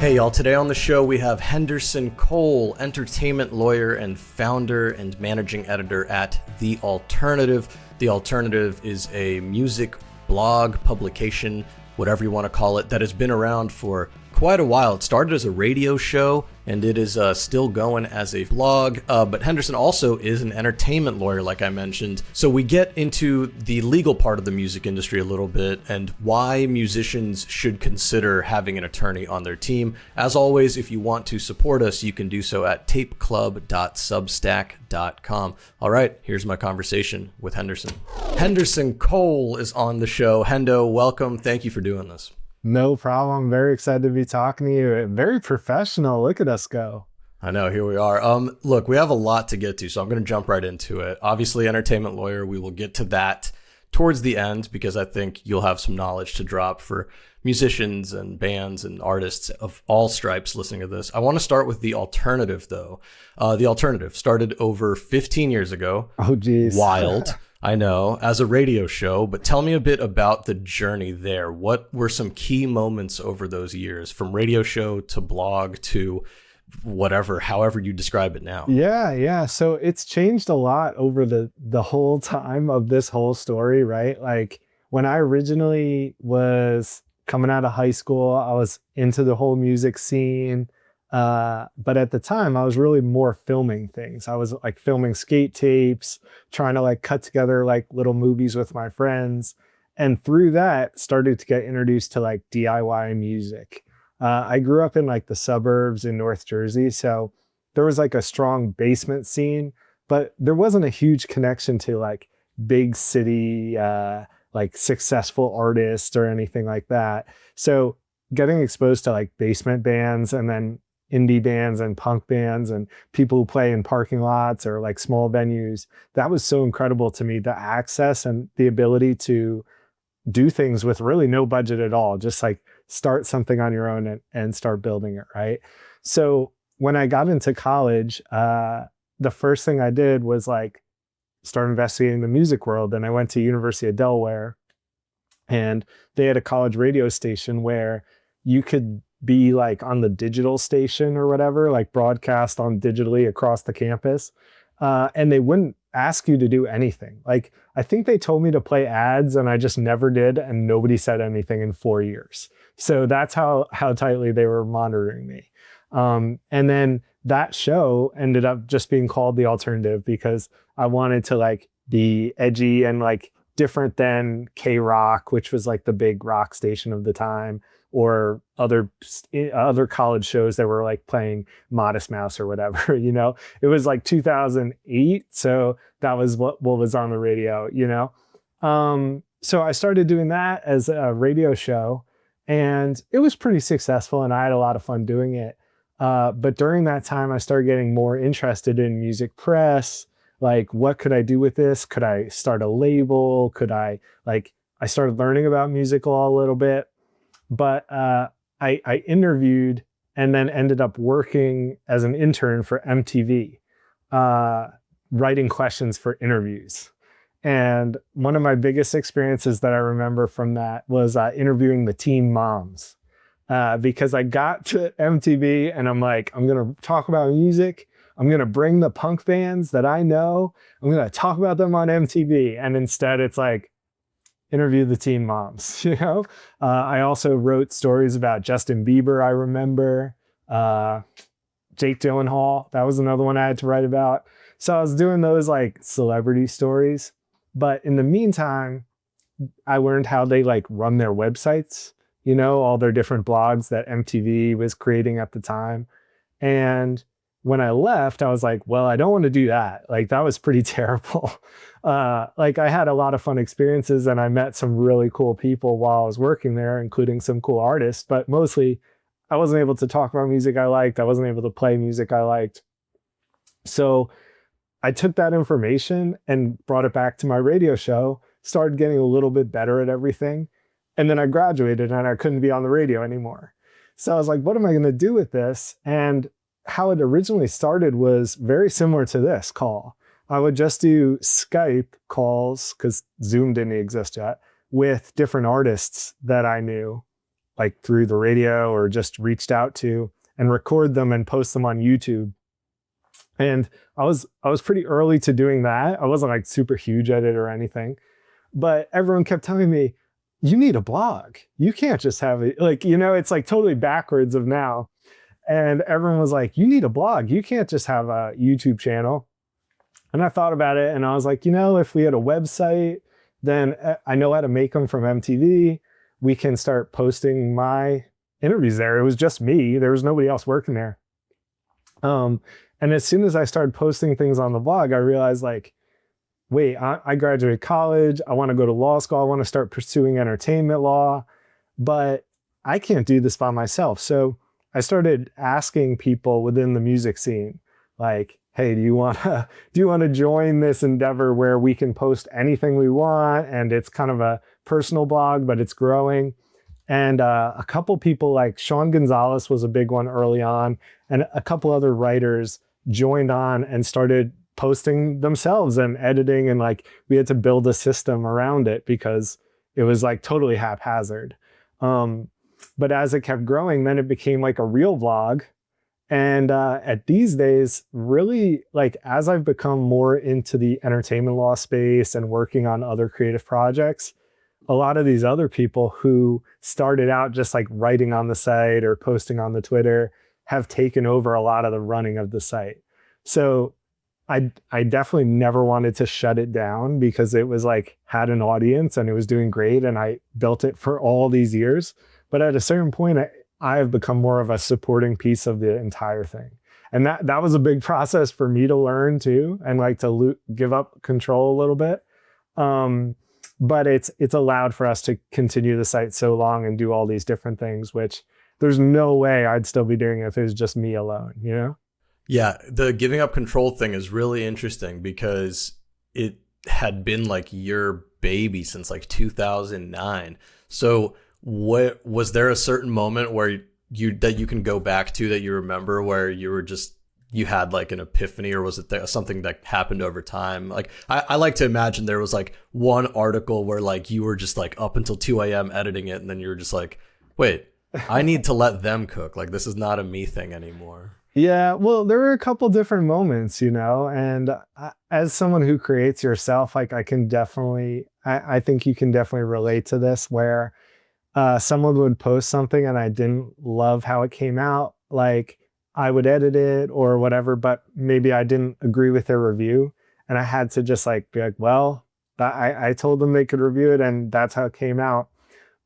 Hey y'all, today on the show we have Henderson Cole, entertainment lawyer and founder and managing editor at The Alternative. The Alternative is a music blog, publication, whatever you want to call it, that has been around for quite a while. It started as a radio show and it is still going as a blog, but Henderson also is an entertainment lawyer, like I mentioned. So we get into the legal part of the music industry a little bit and why musicians should consider having an attorney on their team. As always, if you want to support us, you can do so at tapeclub.substack.com. All right, here's my conversation with Henderson. Henderson Cole is on the show. Hendo, welcome. Thank you for doing this. No problem. Very excited to be talking to you. Very professional. Look at us go. I know, here we are. Look, we have a lot to get to, so I'm going to jump right into it. Obviously, entertainment lawyer, we will get to that towards the end because I think you'll have some knowledge to drop for musicians and bands and artists of all stripes listening to this. I want to start with The Alternative, though. The Alternative started over 15 years ago. Oh, geez. Wild. I know, as a radio show, but tell me a bit about the journey there. What were some key moments over those years, from radio show to blog to whatever, however you describe it now? Yeah. So it's changed a lot over the whole time of this whole story, right? Like when I originally was coming out of high school, I was into the whole music scene. But at the time I was really more filming things. I was like filming skate tapes, trying to like cut together like little movies with my friends. And through that started to get introduced to like DIY music. I grew up in like the suburbs in North Jersey. So there was like a strong basement scene, but there wasn't a huge connection to like big city, like successful artists or anything like that. So getting exposed to like basement bands and then indie bands and punk bands and people who play in parking lots or like small venues, that was so incredible to me. The access and the ability to do things with really no budget at all, just like start something on your own and start building it, right? So when I got into college, the first thing I did was like start investigating the music world. And I went to University of Delaware and they had a college radio station where you could be like on the digital station or whatever, like broadcast on digitally across the campus. And they wouldn't ask you to do anything. Like, I think they told me to play ads and I just never did. And nobody said anything in 4 years. So that's how tightly they were monitoring me. And then that show ended up just being called The Alternative because I wanted to like be edgy and like different than K-Rock, which was like the big rock station of the time, or other college shows that were like playing Modest Mouse or whatever, you know. It was like 2008, so that was what was on the radio, you know. So I started doing that as a radio show, and it was pretty successful, and I had a lot of fun doing it. But during that time, I started getting more interested in music press. Like, what could I do with this? Could I start a label? I started learning about music law a little bit. But I interviewed and then ended up working as an intern for MTV, writing questions for interviews. And one of my biggest experiences that I remember from that was interviewing the teen moms, because I got to MTV and I'm like, I'm going to talk about music. I'm going to bring the punk bands that I know. I'm going to talk about them on MTV. And instead it's like, interview the teen moms, you know? I also wrote stories about Justin Bieber, I remember. Jake Gyllenhaal, that was another one I had to write about. So I was doing those like celebrity stories. But in the meantime, I learned how they like run their websites, you know, all their different blogs that MTV was creating at the time. And when I left, I was like, well, I don't want to do that. Like, that was pretty terrible. Like, I had a lot of fun experiences and I met some really cool people while I was working there, including some cool artists, but mostly I wasn't able to talk about music I liked. I wasn't able to play music I liked. So I took that information and brought it back to my radio show, started getting a little bit better at everything. And then I graduated and I couldn't be on the radio anymore. So I was like, what am I going to do with this? And how it originally started was very similar to this call. I would just do Skype calls, because Zoom didn't exist yet, with different artists that I knew. like through the radio or just reached out to, and record them and post them on YouTube. And I was pretty early to doing that. I wasn't like super huge at it or anything, but everyone kept telling me, you need a blog. You can't just have it. Like, you know, it's like totally backwards of now. And everyone was like, you need a blog. You can't just have a YouTube channel. And I thought about it and I was like, you know, if we had a website, then I know how to make them from MTV. We can start posting my interviews there. It was just me. There was nobody else working there. And as soon as I started posting things on the blog, I realized like, wait, I graduated college. I want to go to law school. I want to start pursuing entertainment law, but I can't do this by myself. So I started asking people within the music scene, like, hey, do you want to join this endeavor where we can post anything we want? And it's kind of a personal blog, but it's growing. And a couple people like Sean Gonzalez was a big one early on. And a couple other writers joined on and started posting themselves and editing. And like, we had to build a system around it because it was like totally haphazard. But as it kept growing, then it became like a real vlog. And at these days, really, like as I've become more into the entertainment law space and working on other creative projects, a lot of these other people who started out just like writing on the site or posting on the Twitter have taken over a lot of the running of the site. So I definitely never wanted to shut it down because it was like had an audience and it was doing great and I built it for all these years. But at a certain point, I have become more of a supporting piece of the entire thing. And that was a big process for me to learn too, and like to give up control a little bit. But it's allowed for us to continue the site so long and do all these different things, which there's no way I'd still be doing it if it was just me alone, you know? Yeah, the giving up control thing is really interesting because it had been like your baby since like 2009. So what was there a certain moment where you can go back to that you remember where you had like an epiphany, or was it something that happened over time? Like I like to imagine there was like one article where like you were just like up until 2 a.m. editing it, and then you were just like, wait, I need to let them cook. Like this is not a me thing anymore. Yeah, well, there were a couple different moments, you know, and as someone who creates yourself, like I think you can definitely relate to this where someone would post something and I didn't love how it came out. Like I would edit it or whatever, but maybe I didn't agree with their review. And I had to just like be like, well, I told them they could review it and that's how it came out.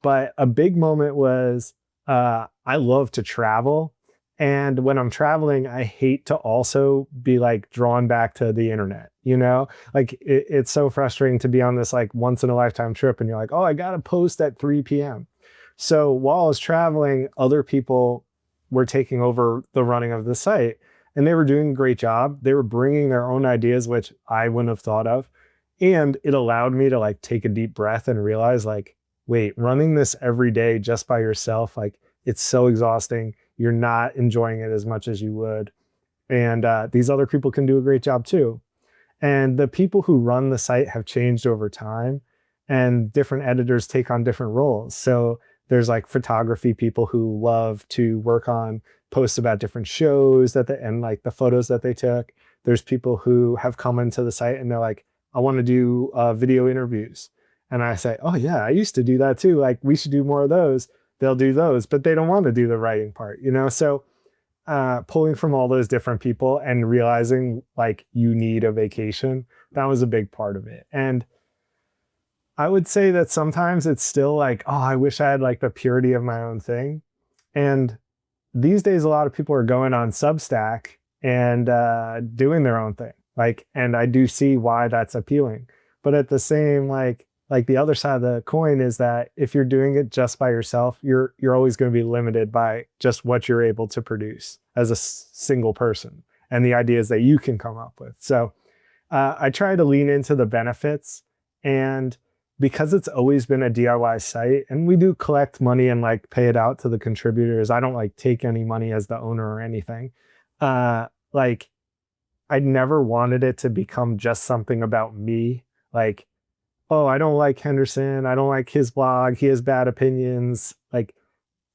But a big moment was I love to travel. And when I'm traveling, I hate to also be like drawn back to the internet, you know, like it's so frustrating to be on this like once in a lifetime trip and you're like, oh, I got to post at 3 p.m. So while I was traveling, other people were taking over the running of the site and they were doing a great job. They were bringing their own ideas, which I wouldn't have thought of. And it allowed me to like take a deep breath and realize like, wait, running this every day just by yourself, like it's so exhausting. You're not enjoying it as much as you would. And these other people can do a great job too. And the people who run the site have changed over time and different editors take on different roles. So there's like photography people who love to work on posts about different shows and like the photos that they took. There's people who have come into the site and they're like, I want to do video interviews. And I say, oh yeah, I used to do that too. Like we should do more of those. They'll do those, but they don't want to do the writing part, you know? So pulling from all those different people and realizing like you need a vacation, that was a big part of it. And I would say that sometimes it's still like, oh, I wish I had like the purity of my own thing. And these days, a lot of people are going on Substack and doing their own thing. Like, and I do see why that's appealing. But at the same, like the other side of the coin is that if you're doing it just by yourself, you're always going to be limited by just what you're able to produce as a single person and the ideas that you can come up with. So I try to lean into the benefits, and because it's always been a DIY site and we do collect money and like pay it out to the contributors, I don't like take any money as the owner or anything. Like I never wanted it to become just something about me. Like, oh, I don't like Henderson. I don't like his blog. He has bad opinions. Like,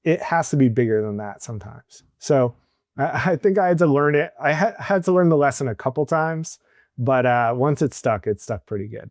it has to be bigger than that sometimes. So I think I had to learn it. I had to learn the lesson a couple times, but once it stuck pretty good.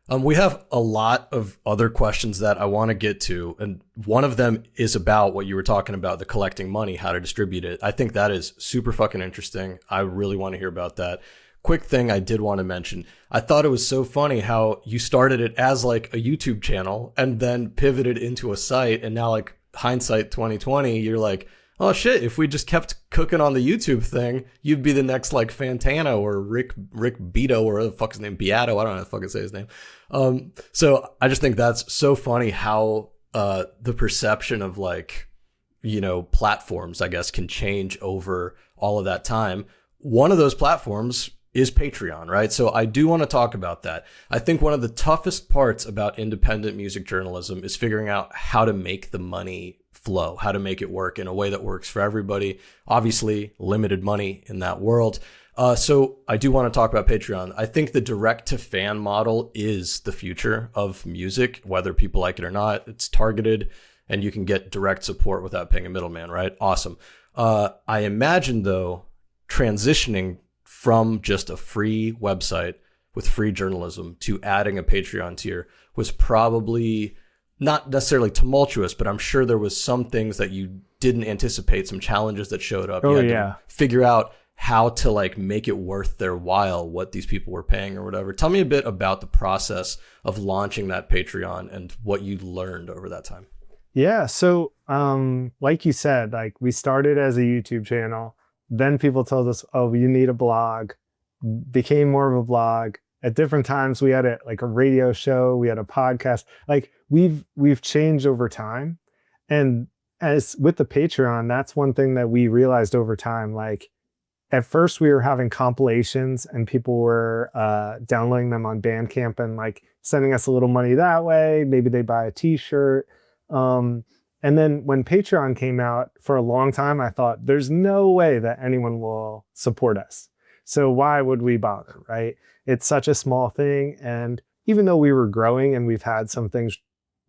We have a lot of other questions that I want to get to. And one of them is about what you were talking about, the collecting money, how to distribute it. I think that is super fucking interesting. I really want to hear about that. Quick thing I did want to mention. I thought it was so funny how you started it as like a YouTube channel and then pivoted into a site. And now like hindsight 2020, you're like, oh shit, if we just kept cooking on the YouTube thing, you'd be the next like Fantano or Rick Beato or the fuck's his name, Beato. I don't know how to fucking say his name. So I just think that's so funny how the perception of like, you know, platforms, I guess, can change over all of that time. One of those platforms is Patreon, right? So I do want to talk about that. I think one of the toughest parts about independent music journalism is figuring out how to make the money flow, how to make it work in a way that works for everybody. Obviously, limited money in that world. So I do want to talk about Patreon. I think the direct to fan model is the future of music, whether people like it or not. It's targeted and you can get direct support without paying a middleman, right? Awesome. I imagine though, transitioning from just a free website with free journalism to adding a Patreon tier was probably not necessarily tumultuous, but I'm sure there was some things that you didn't anticipate, some challenges that showed up. You had to figure out how to like make it worth their while, what these people were paying or whatever. Tell me a bit about the process of launching that Patreon and what you learned over that time. Yeah. So, like you said, like we started as a YouTube channel, then people told us, oh, you need a blog, became more of a blog. At different times we had a radio show, we had a podcast. Like we've changed over time. And as with the Patreon, that's one thing that we realized over time. Like at first we were having compilations and people were downloading them on Bandcamp and like sending us a little money that way. Maybe they buy a t-shirt. And then when Patreon came out, for a long time, I thought there's no way that anyone will support us. So why would we bother, right? It's such a small thing. And even though we were growing and we've had some things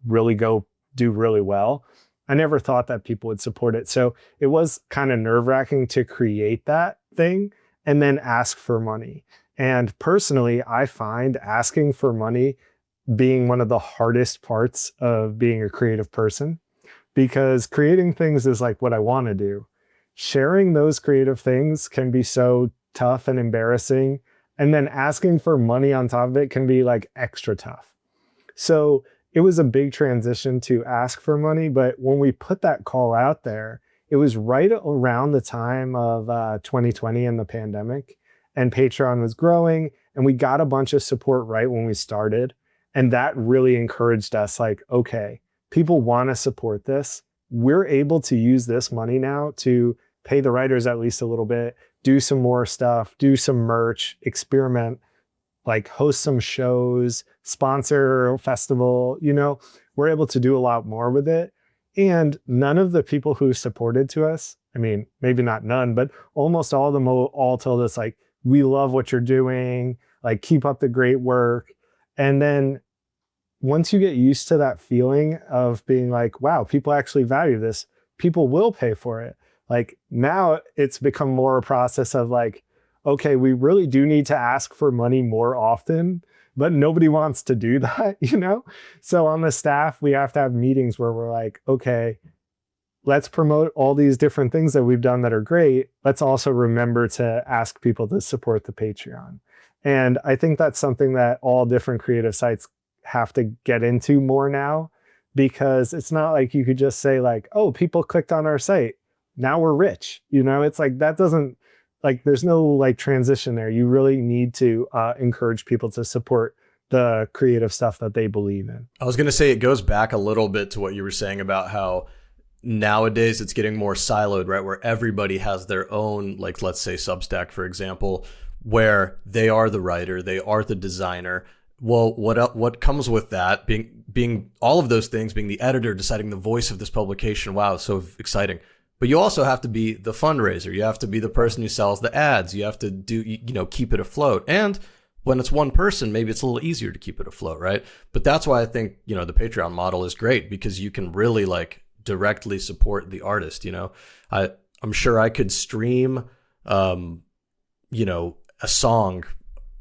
really do really well, I never thought that people would support it. So it was kind of nerve-wracking to create that thing and then ask for money. And personally, I find asking for money being one of the hardest parts of being a creative person, because creating things is like what I want to do. Sharing those creative things can be so tough and embarrassing. And then asking for money on top of it can be like extra tough. So it was a big transition to ask for money. But when we put that call out there, it was right around the time of 2020 and the pandemic, and Patreon was growing and we got a bunch of support right when we started. And that really encouraged us, like, okay, people want to support this. We're able to use this money now to pay the writers at least a little bit, do some more stuff, do some merch, experiment, like host some shows, sponsor a festival, you know, we're able to do a lot more with it. And none of the people who supported to us, I mean, maybe not none, but almost all of them all told us like, we love what you're doing, like keep up the great work. And then once you get used to that feeling of being like, wow, people actually value this, people will pay for it. Like now it's become more a process of like, okay, we really do need to ask for money more often, but nobody wants to do that, you know? So on the staff, we have to have meetings where we're like, okay, let's promote all these different things that we've done that are great. Let's also remember to ask people to support the Patreon. And I think that's something that all different creative sites have to get into more now, because it's not like you could just say like, oh, people clicked on our site, now we're rich. You know, it's like, that doesn't, like, there's no like transition there. You really need to encourage people to support the creative stuff that they believe in. I was going to say, it goes back a little bit to what you were saying about how nowadays it's getting more siloed, right? Where everybody has their own, like, let's say Substack, for example, where they are the writer, they are the designer. Well, what comes with that being all of those things, being the editor, deciding the voice of this publication. Wow, so exciting. But you also have to be the fundraiser. You have to be the person who sells the ads. You have to do, you know, keep it afloat. And when it's one person, maybe it's a little easier to keep it afloat, right? But that's why I think, you know, the Patreon model is great, because you can really like directly support the artist. I'm sure I could stream, a song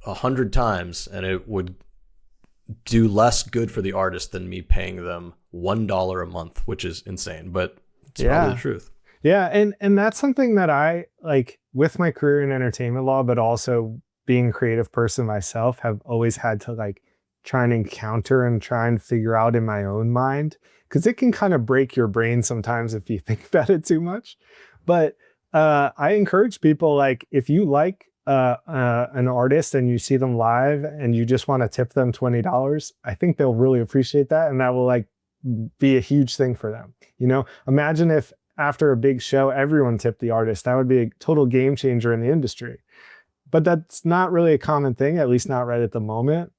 100 times and it would do less good for the artist than me paying them $1 a month, which is insane, but it's probably the truth. Yeah. And that's something that I like with my career in entertainment law, but also being a creative person myself, have always had to like try and encounter and try and figure out in my own mind, because it can kind of break your brain sometimes if you think about it too much. But I encourage people, like, if you like an artist and you see them live and you just want to tip them $20, I think they'll really appreciate that. And that will like be a huge thing for them. Imagine if after a big show, everyone tipped the artist. That would be a total game changer in the industry. But that's not really a common thing, at least not right at the moment.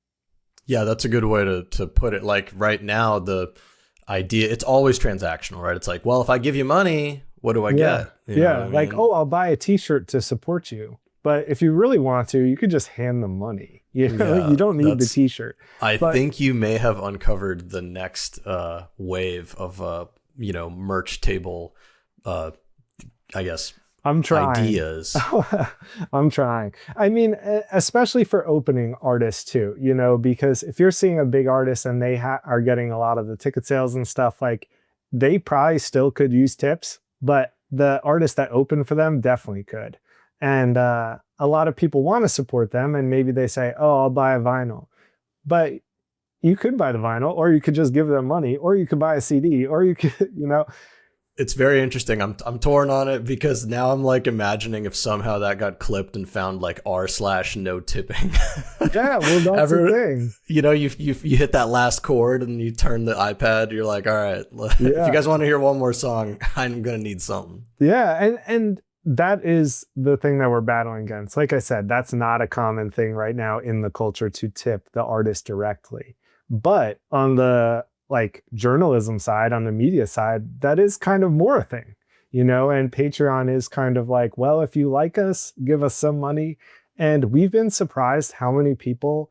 Yeah, that's a good way to put it. Like right now, the idea, it's always transactional, right? It's like, well, if I give you money, what do I get? You know what I mean? Like, oh, I'll buy a t-shirt to support you. But if you really want to, you could just hand them money. You don't need the t-shirt. I think you may have uncovered the next wave of merch table, I guess, I'm trying. Ideas. I'm trying. I mean, especially for opening artists too, because if you're seeing a big artist and they are getting a lot of the ticket sales and stuff, like they probably still could use tips, but the artists that open for them definitely could. And a lot of people want to support them, and maybe they say, oh, I'll buy a vinyl. But you could buy the vinyl, or you could just give them money, or you could buy a CD, or you could, It's very interesting. I'm torn on it, because now I'm like imagining if somehow that got clipped and found like r/no tipping. Yeah, well, that's the thing. You hit that last chord and you turn the iPad. You're like, all right, if you guys want to hear one more song, I'm gonna need something. Yeah, and that is the thing that we're battling against. Like I said, that's not a common thing right now in the culture to tip the artist directly. But on the like journalism side, on the media side, that is kind of more a thing, and Patreon is kind of like, well, if you like us, give us some money. And we've been surprised how many people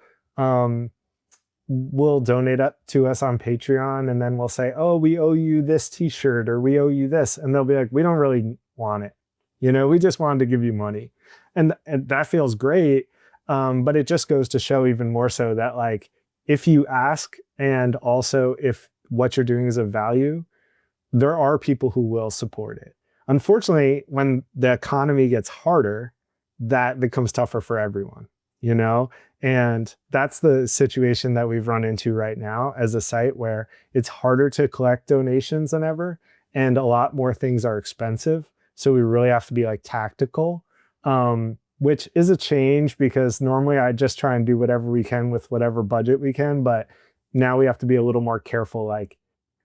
will donate up to us on Patreon, and then we'll say, oh, we owe you this t-shirt, or we owe you this. And they'll be like, we don't really want it. We just wanted to give you money. And that feels great. But it just goes to show even more so that, like, if you ask, and also if what you're doing is of value, there are people who will support it. Unfortunately, when the economy gets harder, that becomes tougher for everyone, And that's the situation that we've run into right now as a site, where it's harder to collect donations than ever, and a lot more things are expensive. So we really have to be like tactical, which is a change, because normally I just try and do whatever we can with whatever budget we can. But now we have to be a little more careful. Like,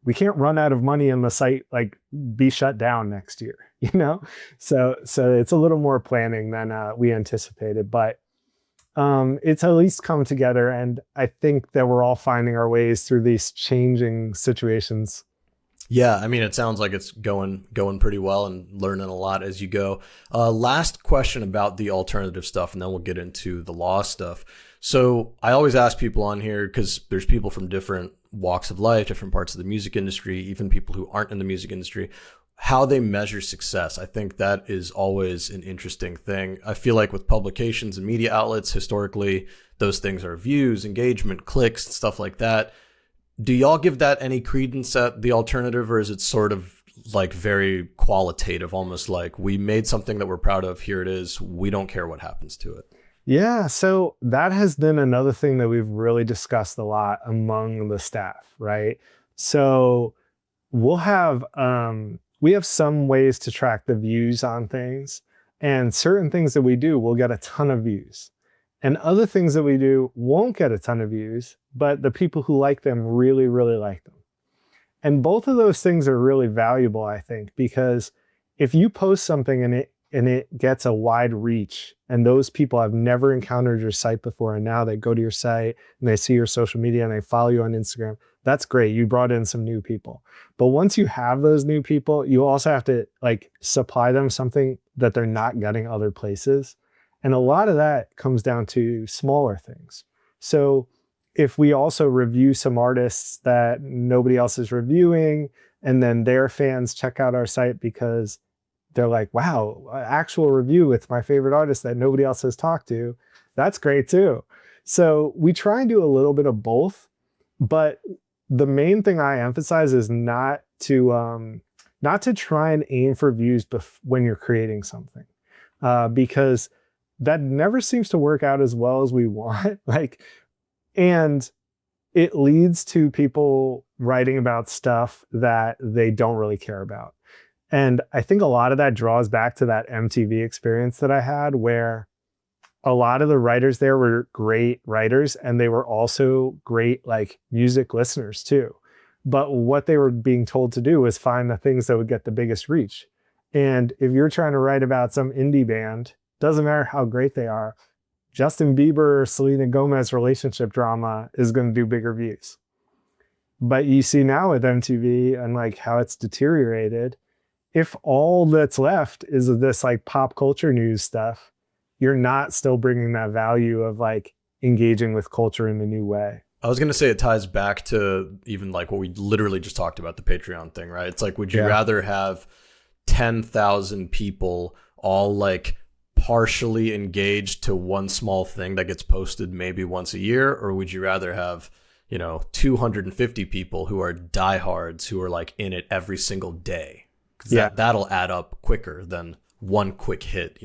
we can't run out of money and the site like be shut down next year, So it's a little more planning than we anticipated, but it's at least come together. And I think that we're all finding our ways through these changing situations. Yeah, I mean, it sounds like it's going pretty well and learning a lot as you go. Last question about the alternative stuff, and then we'll get into the law stuff. So I always ask people on here, because there's people from different walks of life, different parts of the music industry, even people who aren't in the music industry, how they measure success. I think that is always an interesting thing. I feel like with publications and media outlets, historically, those things are views, engagement, clicks, stuff like that. Do y'all give that any credence at the alternative, or is it sort of like very qualitative, almost like we made something that we're proud of, here it is, we don't care what happens to it? Yeah, so that has been another thing that we've really discussed a lot among the staff, right? So we have some ways to track the views on things, and certain things that we do will get a ton of views. And other things that we do won't get a ton of views, but the people who like them really, really like them. And both of those things are really valuable, I think, because if you post something and it gets a wide reach, and those people have never encountered your site before, and now they go to your site and they see your social media and they follow you on Instagram, that's great. You brought in some new people. But once you have those new people, you also have to like supply them something that they're not getting other places. And a lot of that comes down to smaller things. So if we also review some artists that nobody else is reviewing, and then their fans check out our site because they're like, wow, actual review with my favorite artist that nobody else has talked to. That's great too. So we try and do a little bit of both, but the main thing I emphasize is not to try and aim for views when you're creating something, because that never seems to work out as well as we want. And it leads to people writing about stuff that they don't really care about. And I think a lot of that draws back to that MTV experience that I had, where a lot of the writers there were great writers and they were also great music listeners too. But what they were being told to do was find the things that would get the biggest reach. And if you're trying to write about some indie band, doesn't matter how great they are, Justin Bieber, Selena Gomez relationship drama is going to do bigger views. But you see now with MTV and how it's deteriorated, if all that's left is this pop culture news stuff, you're not still bringing that value of engaging with culture in a new way. I was going to say it ties back to even what we literally just talked about, the Patreon thing, right? It's would you rather have 10,000 people all partially engaged to one small thing that gets posted maybe once a year? Or would you rather have, 250 people who are diehards who are in it every single day? Because that'll add up quicker than one quick hit,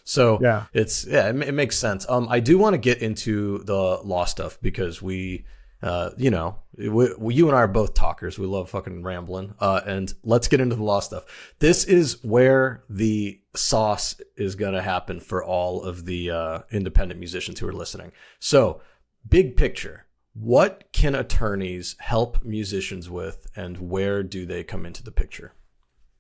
So it makes sense. I do want to get into the law stuff because we you and I are both talkers. We love fucking rambling. And let's get into the law stuff. This is where the sauce is going to happen for all of the independent musicians who are listening. So, big picture. What can attorneys help musicians with, and where do they come into the picture?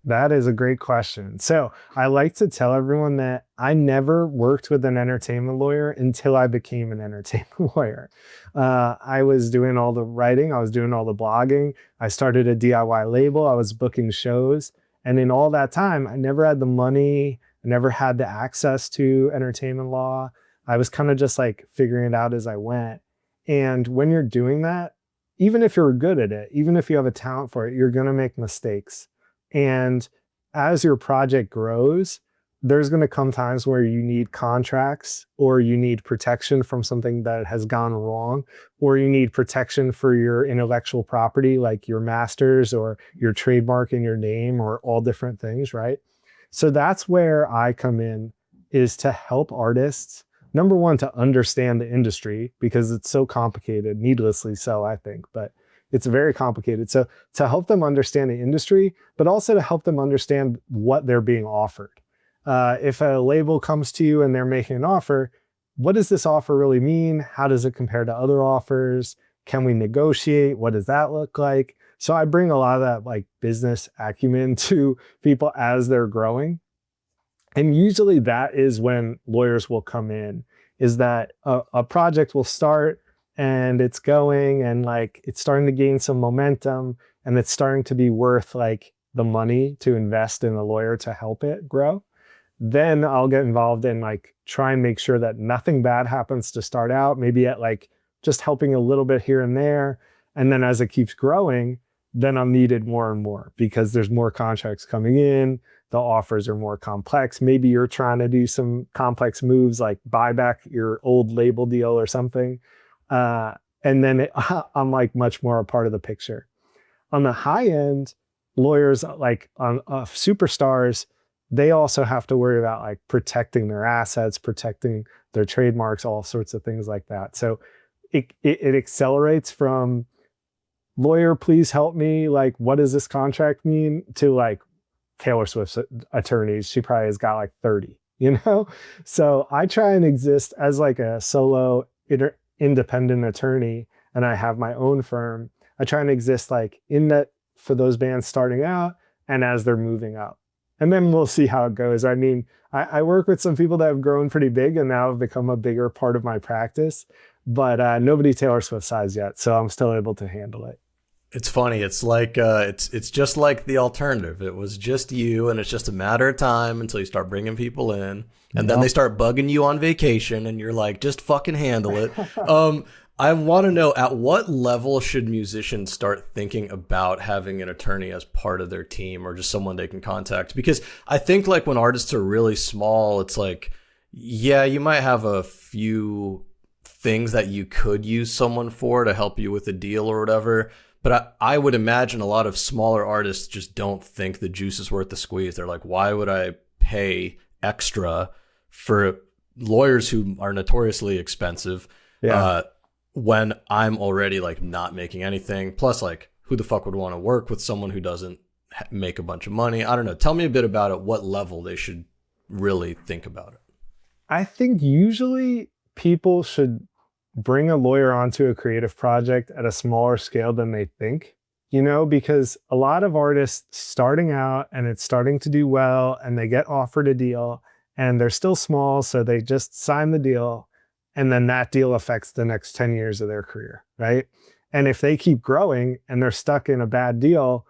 That is a great question. So I like to tell everyone that I never worked with an entertainment lawyer until I became an entertainment lawyer. I was doing all the writing. I was doing all the blogging. I started a DIY label. I was booking shows. And in all that time, I never had the money. I never had the access to entertainment law. I was kind of just figuring it out as I went. And when you're doing that, even if you're good at it, even if you have a talent for it, you're going to make mistakes. And as your project grows, there's going to come times where you need contracts, or you need protection from something that has gone wrong, or you need protection for your intellectual property, like your masters or your trademark in your name, or all different things, right? So that's where I come in, is to help artists, number one, to understand the industry, because it's so complicated, needlessly so, I think, but it's very complicated. So to help them understand the industry, but also to help them understand what they're being offered. If a label comes to you and they're making an offer, what does this offer really mean? How does it compare to other offers? Can we negotiate? What does that look like? So I bring a lot of that business acumen to people as they're growing. And usually that is when lawyers will come in, is that a project will start and it's going and it's starting to gain some momentum, and it's starting to be worth the money to invest in a lawyer to help it grow. Then I'll get involved in try and make sure that nothing bad happens to start out, maybe at just helping a little bit here and there. And then as it keeps growing, then I'm needed more and more because there's more contracts coming in. The offers are more complex. Maybe you're trying to do some complex moves like buy back your old label deal or something. And then I'm much more a part of the picture. On the high end, lawyers on superstars, they also have to worry about protecting their assets, protecting their trademarks, all sorts of things like that. So it accelerates from lawyer, please help me. What does this contract mean? To Taylor Swift's attorneys. She probably has got 30, So I try and exist as a solo independent attorney, and I have my own firm. I try and exist in that for those bands starting out and as they're moving up. And then we'll see how it goes. I mean, I work with some people that have grown pretty big and now have become a bigger part of my practice, but nobody Taylor Swift size yet. So I'm still able to handle it. It's funny. It's it's just like the alternative. It was just you, and it's just a matter of time until you start bringing people in, and then they start bugging you on vacation, and you're just fucking handle it. I want to know, at what level should musicians start thinking about having an attorney as part of their team or just someone they can contact? Because I think like when artists are really small, it's like, yeah, you might have a few things that you could use someone for to help you with a deal or whatever. But I would imagine a lot of smaller artists just don't think the juice is worth the squeeze. They're like, why would I pay extra for lawyers who are notoriously expensive? Yeah. When I'm already like not making anything. Plus, like, who the fuck would want to work with someone who doesn't make a bunch of money? I don't know. Tell me a bit about it. What level they should really think about it. I think usually people should bring a lawyer onto a creative project at a smaller scale than they think, because a lot of artists starting out and it's starting to do well and they get offered a deal and they're still small. So they just sign the deal. And then that deal affects the next 10 years of their career, right? And if they keep growing and they're stuck in a bad deal,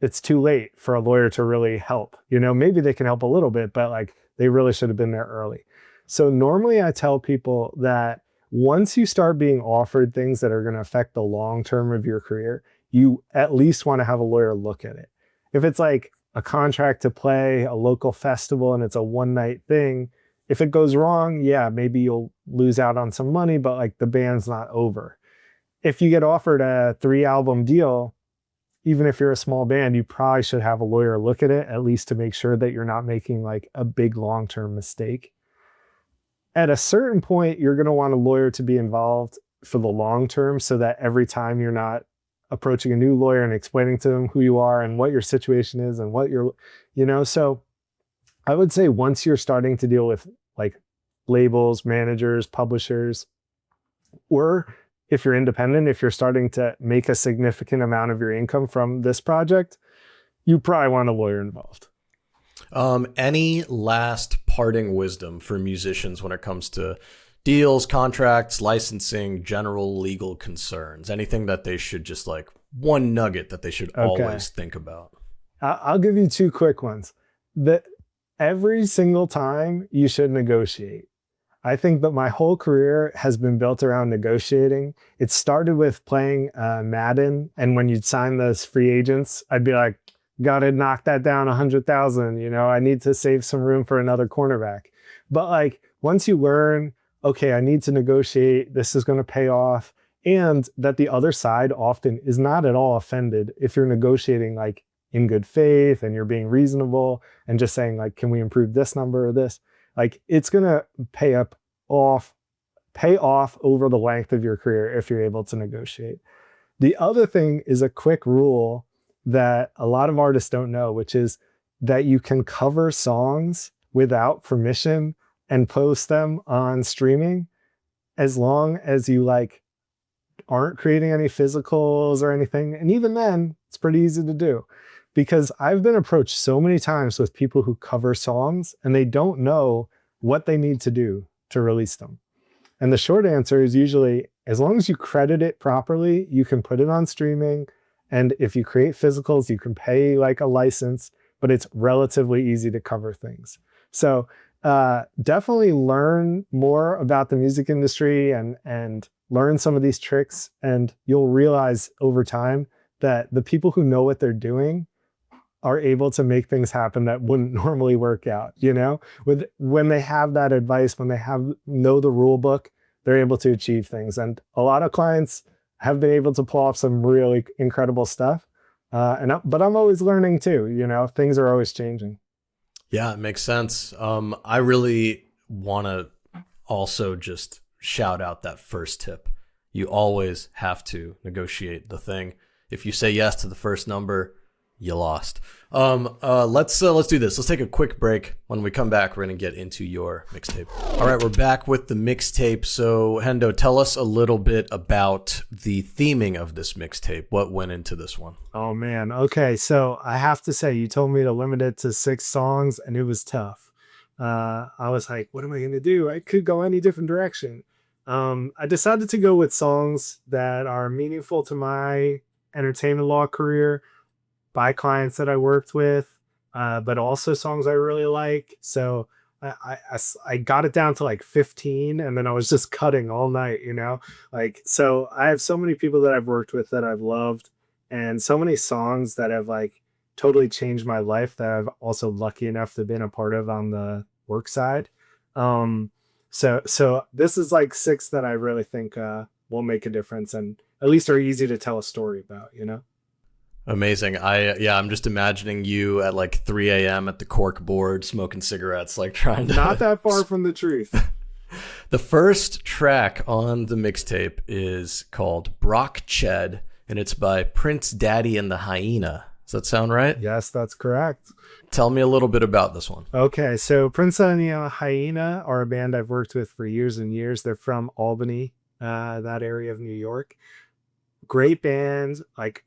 it's too late for a lawyer to really help. Maybe they can help a little bit, but like they really should have been there early. So normally I tell people that once you start being offered things that are going to affect the long term of your career, you at least want to have a lawyer look at it. If it's like a contract to play a local festival and it's a one night thing, if it goes wrong, yeah, maybe you'll lose out on some money, but like the band's not over. If you get offered a 3-album deal, even if you're a small band, you probably should have a lawyer look at it, at least to make sure that you're not making like a big long-term mistake. At a certain point, you're going to want a lawyer to be involved for the long term so that every time you're not approaching a new lawyer and explaining to them who you are and what your situation is and what you're, so I would say once you're starting to deal with like labels, managers, publishers, or if you're independent, if you're starting to make a significant amount of your income from this project, you probably want a lawyer involved. Any last parting wisdom for musicians when it comes to deals, contracts, licensing, general legal concerns? Anything that they should just like one nugget that they should always think about? I'll give you 2 quick ones. Every single time you should negotiate. I think that my whole career has been built around negotiating. It started with playing Madden, and when you'd sign those free agents, I'd be like, gotta knock that down 100,000. I need to save some room for another cornerback. But like once you learn, okay, I need to negotiate, this is going to pay off, and that the other side often is not at all offended if you're negotiating like in good faith and you're being reasonable and just saying like, can we improve this number or this? Like it's going to pay off over the length of your career if you're able to negotiate. The other thing is a quick rule that a lot of artists don't know, which is that you can cover songs without permission and post them on streaming as long as you like aren't creating any physicals or anything. And even then, it's pretty easy to do. Because I've been approached so many times with people who cover songs and they don't know what they need to do to release them. And the short answer is usually, as long as you credit it properly, you can put it on streaming. And if you create physicals, you can pay like a license, but it's relatively easy to cover things. So definitely learn more about the music industry and learn some of these tricks. And you'll realize over time that the people who know what they're doing are able to make things happen that wouldn't normally work out, when they have that advice, when they know the rule book, they're able to achieve things. And a lot of clients have been able to pull off some really incredible stuff. But I'm always learning too, things are always changing. Yeah, it makes sense. I really want to also just shout out that first tip. You always have to negotiate the thing. If you say yes to the first number, you lost. Let's do this. Let's take a quick break. When we come back, we're going to get into your mixtape. All right, we're back with the mixtape. So, Hendo, tell us a little bit about the theming of this mixtape. What went into this one? Oh, man. Okay, so I have to say, you told me to limit it to 6 songs, and it was tough. I was like, what am I going to do? I could go any different direction. I decided to go with songs that are meaningful to my entertainment law career, by clients that I worked with, but also songs I really like. So I got it down to like 15, and then I was just cutting all night, you know? Like, so I have so many people that I've worked with that I've loved, and so many songs that have like totally changed my life that I've also lucky enough to have been a part of on the work side. Um, so this is like six that I really think will make a difference and at least are easy to tell a story about, you know? Amazing. I'm just imagining you at like 3 a.m. at the cork board smoking cigarettes, like trying to. Not that far from the truth. The first track on the mixtape is called Broc, and it's by Prince Daddy and the Hyena. Does that sound right? Yes, that's correct. Tell me a little bit about this one. Okay, so Prince and the Hyena are a band I've worked with for years and years. They're from Albany, that area of New York. Great band, like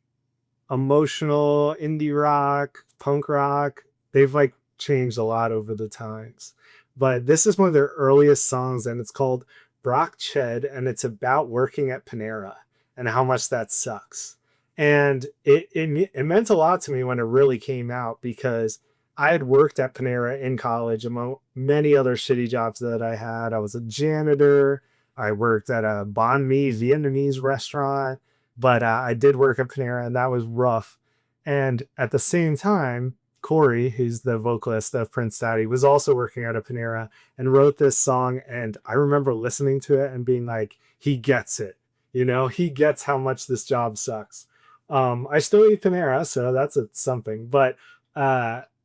emotional indie rock, punk rock. They've like changed a lot over the times. But this is one of their earliest songs, and it's called Broc, and it's about working at Panera and how much that sucks. And it meant a lot to me when it really came out, because I had worked at Panera in college among many other shitty jobs that I had. I was a janitor. I worked at a banh mi Vietnamese restaurant, but I did work at Panera, and that was rough. And at the same time, Corey, who's the vocalist of Prince Daddy, was also working at a Panera and wrote this song. And I remember listening to it and being like, he gets it. You know, he gets how much this job sucks. I still eat Panera, so that's something. But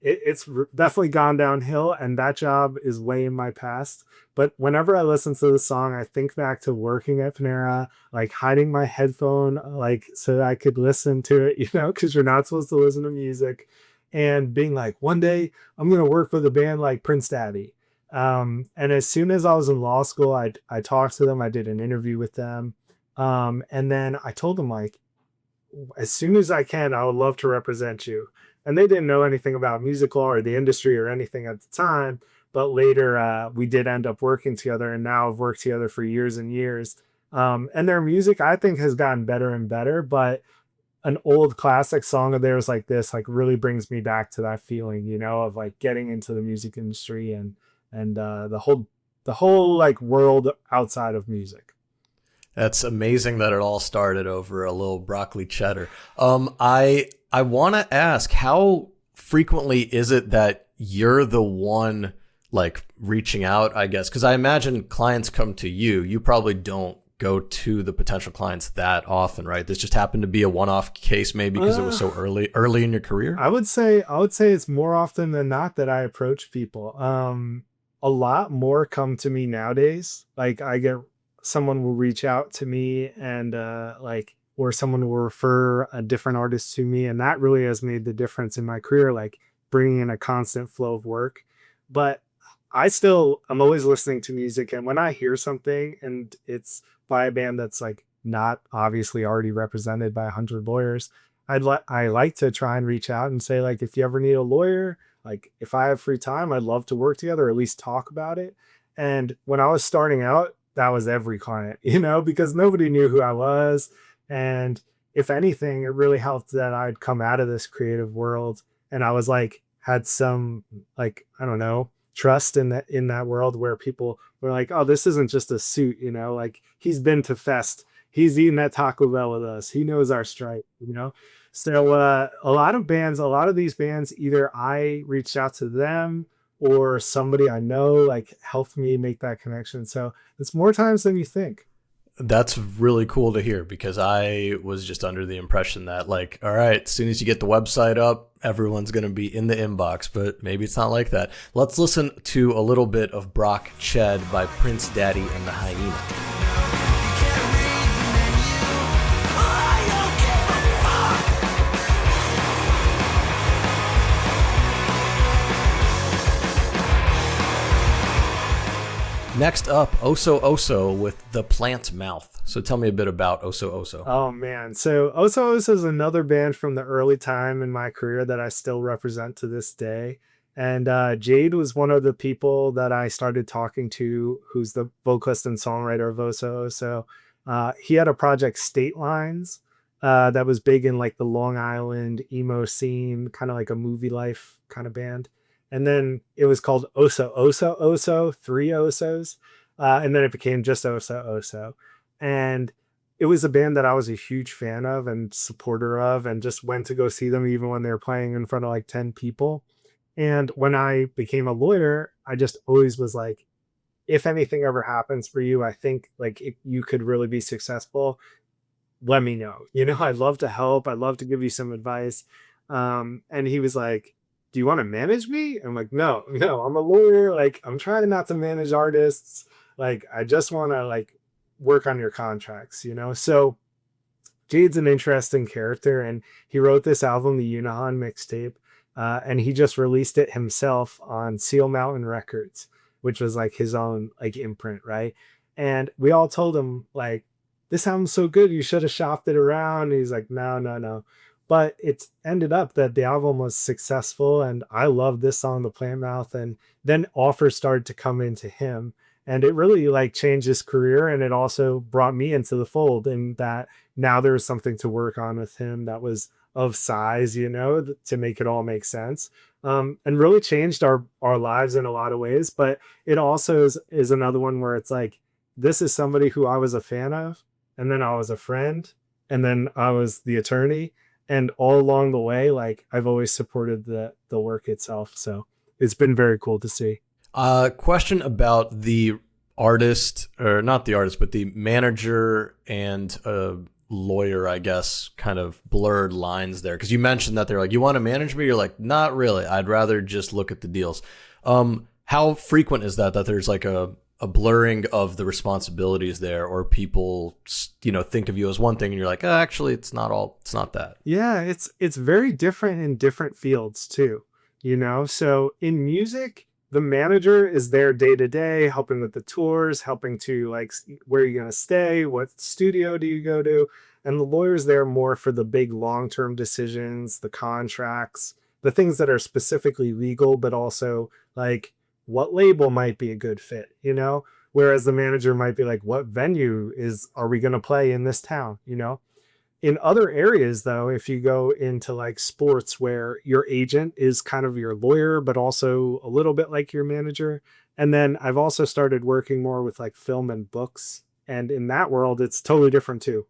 it's definitely gone downhill, and that job is way in my past. But whenever I listen to the song, I think back to working at Panera, like hiding my headphone, like so that I could listen to it, you know, because you're not supposed to listen to music, and being like, one day I'm going to work with a band like Prince Daddy. And as soon as I was in law school, I talked to them. I did an interview with them. And then I told them, like, as soon as I can, I would love to represent you. And they didn't know anything about music law or the industry or anything at the time. But later, we did end up working together, and now have worked together for years and years. And their music, I think, has gotten better and better. But an old classic song of theirs like this, like, really brings me back to that feeling, you know, of like getting into the music industry and the whole like world outside of music. That's amazing that it all started over a little broccoli cheddar. I want to ask, how frequently is it that you're the one like reaching out, I guess? Because I imagine clients come to you. You probably don't go to the potential clients that often, right? This just happened to be a one-off case, maybe because it was so early in your career. I would say it's more often than not that I approach people. A lot more come to me nowadays. Like, someone will reach out to me and or someone will refer a different artist to me, and that really has made the difference in my career, like bringing in a constant flow of work. But I'm always listening to music, and when I hear something and it's by a band that's like not obviously already represented by 100 lawyers, I like to try and reach out and say, like, if you ever need a lawyer, like if I have free time, I'd love to work together, or at least talk about it. And when I was starting out, that was every client, you know, because nobody knew who I was. And if anything, it really helped that I'd come out of this creative world, and I was like, had some, like, I don't know, trust in that world where people were like, oh, this isn't just a suit, you know, like he's been to Fest, he's eaten at Taco Bell with us, he knows our stripe, you know. So a lot of these bands, either I reached out to them or somebody I know like helped me make that connection. So it's more times than you think. That's really cool to hear, because I was just under the impression that, like, all right, as soon as you get the website up, everyone's going to be in the inbox, but maybe it's not like that. Let's listen to a little bit of Broc by Prince Daddy and the Hyena. Next up, Oso Oso with The Plant Mouth. So tell me a bit about Oso Oso. Oh, man. So Oso Oso is another band from the early time in my career that I still represent to this day. And Jade was one of the people that I started talking to, who's the vocalist and songwriter of Oso Oso. He had a project, State Lines, that was big in like the Long Island emo scene, kind of like a Movie Life kind of band. And then it was called Oso Oso Oso, three Osos. And then it became just Oso Oso. And it was a band that I was a huge fan of and supporter of, and just went to go see them even when they were playing in front of like 10 people. And when I became a lawyer, I just always was like, if anything ever happens for you, I think like if you could really be successful, let me know. I'd love to help. I'd love to give you some advice. And he was like, do you want to manage me? I'm like, no, I'm a lawyer. Like, I'm trying not to manage artists. Like, I just want to like work on your contracts. So Jade's an interesting character, and he wrote this album, the Unahan mixtape, and he just released it himself on Seal Mountain Records, which was like his own like imprint, right? And we all told him like, this sounds so good, you should have shopped it around. And he's like, no. But it's ended up that the album was successful, and I love this song, The Plant Mouth, and then offers started to come into him, and it really like changed his career, and it also brought me into the fold, in that now there was something to work on with him that was of size, to make it all make sense. And really changed our lives in a lot of ways. But it also is another one where it's like, this is somebody who I was a fan of, and then I was a friend, and then I was the attorney, and all along the way, like I've always supported the work itself. So it's been very cool to see. Question about the artist, or not the artist, but the manager and lawyer, I guess, kind of blurred lines there. Because you mentioned that they're like, you want to manage me? You're like, not really. I'd rather just look at the deals. How frequent is that there's like a blurring of the responsibilities there, or people, think of you as one thing and you're like, actually, it's not that. Yeah, it's very different in different fields too, So in music, the manager is there day to day, helping with the tours, helping to like, where are you going to stay? What studio do you go to? And the lawyer's there more for the big long-term decisions, the contracts, the things that are specifically legal, but also like what label might be a good fit, Whereas the manager might be like, what venue are we going to play in this town? In other areas, though, if you go into like sports, where your agent is kind of your lawyer, but also a little bit like your manager. And then I've also started working more with like film and books. And in that world, it's totally different too.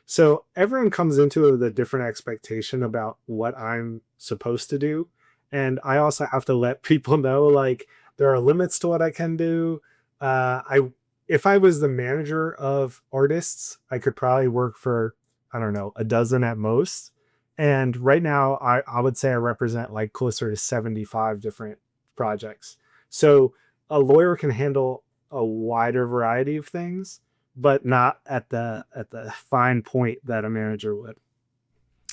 So everyone comes into it with a different expectation about what I'm supposed to do. And I also have to let people know, like, there are limits to what I can do. If I was the manager of artists, I could probably work for, I don't know, a dozen at most. And right now, I would say I represent like closer to 75 different projects. So a lawyer can handle a wider variety of things, but not at the fine point that a manager would.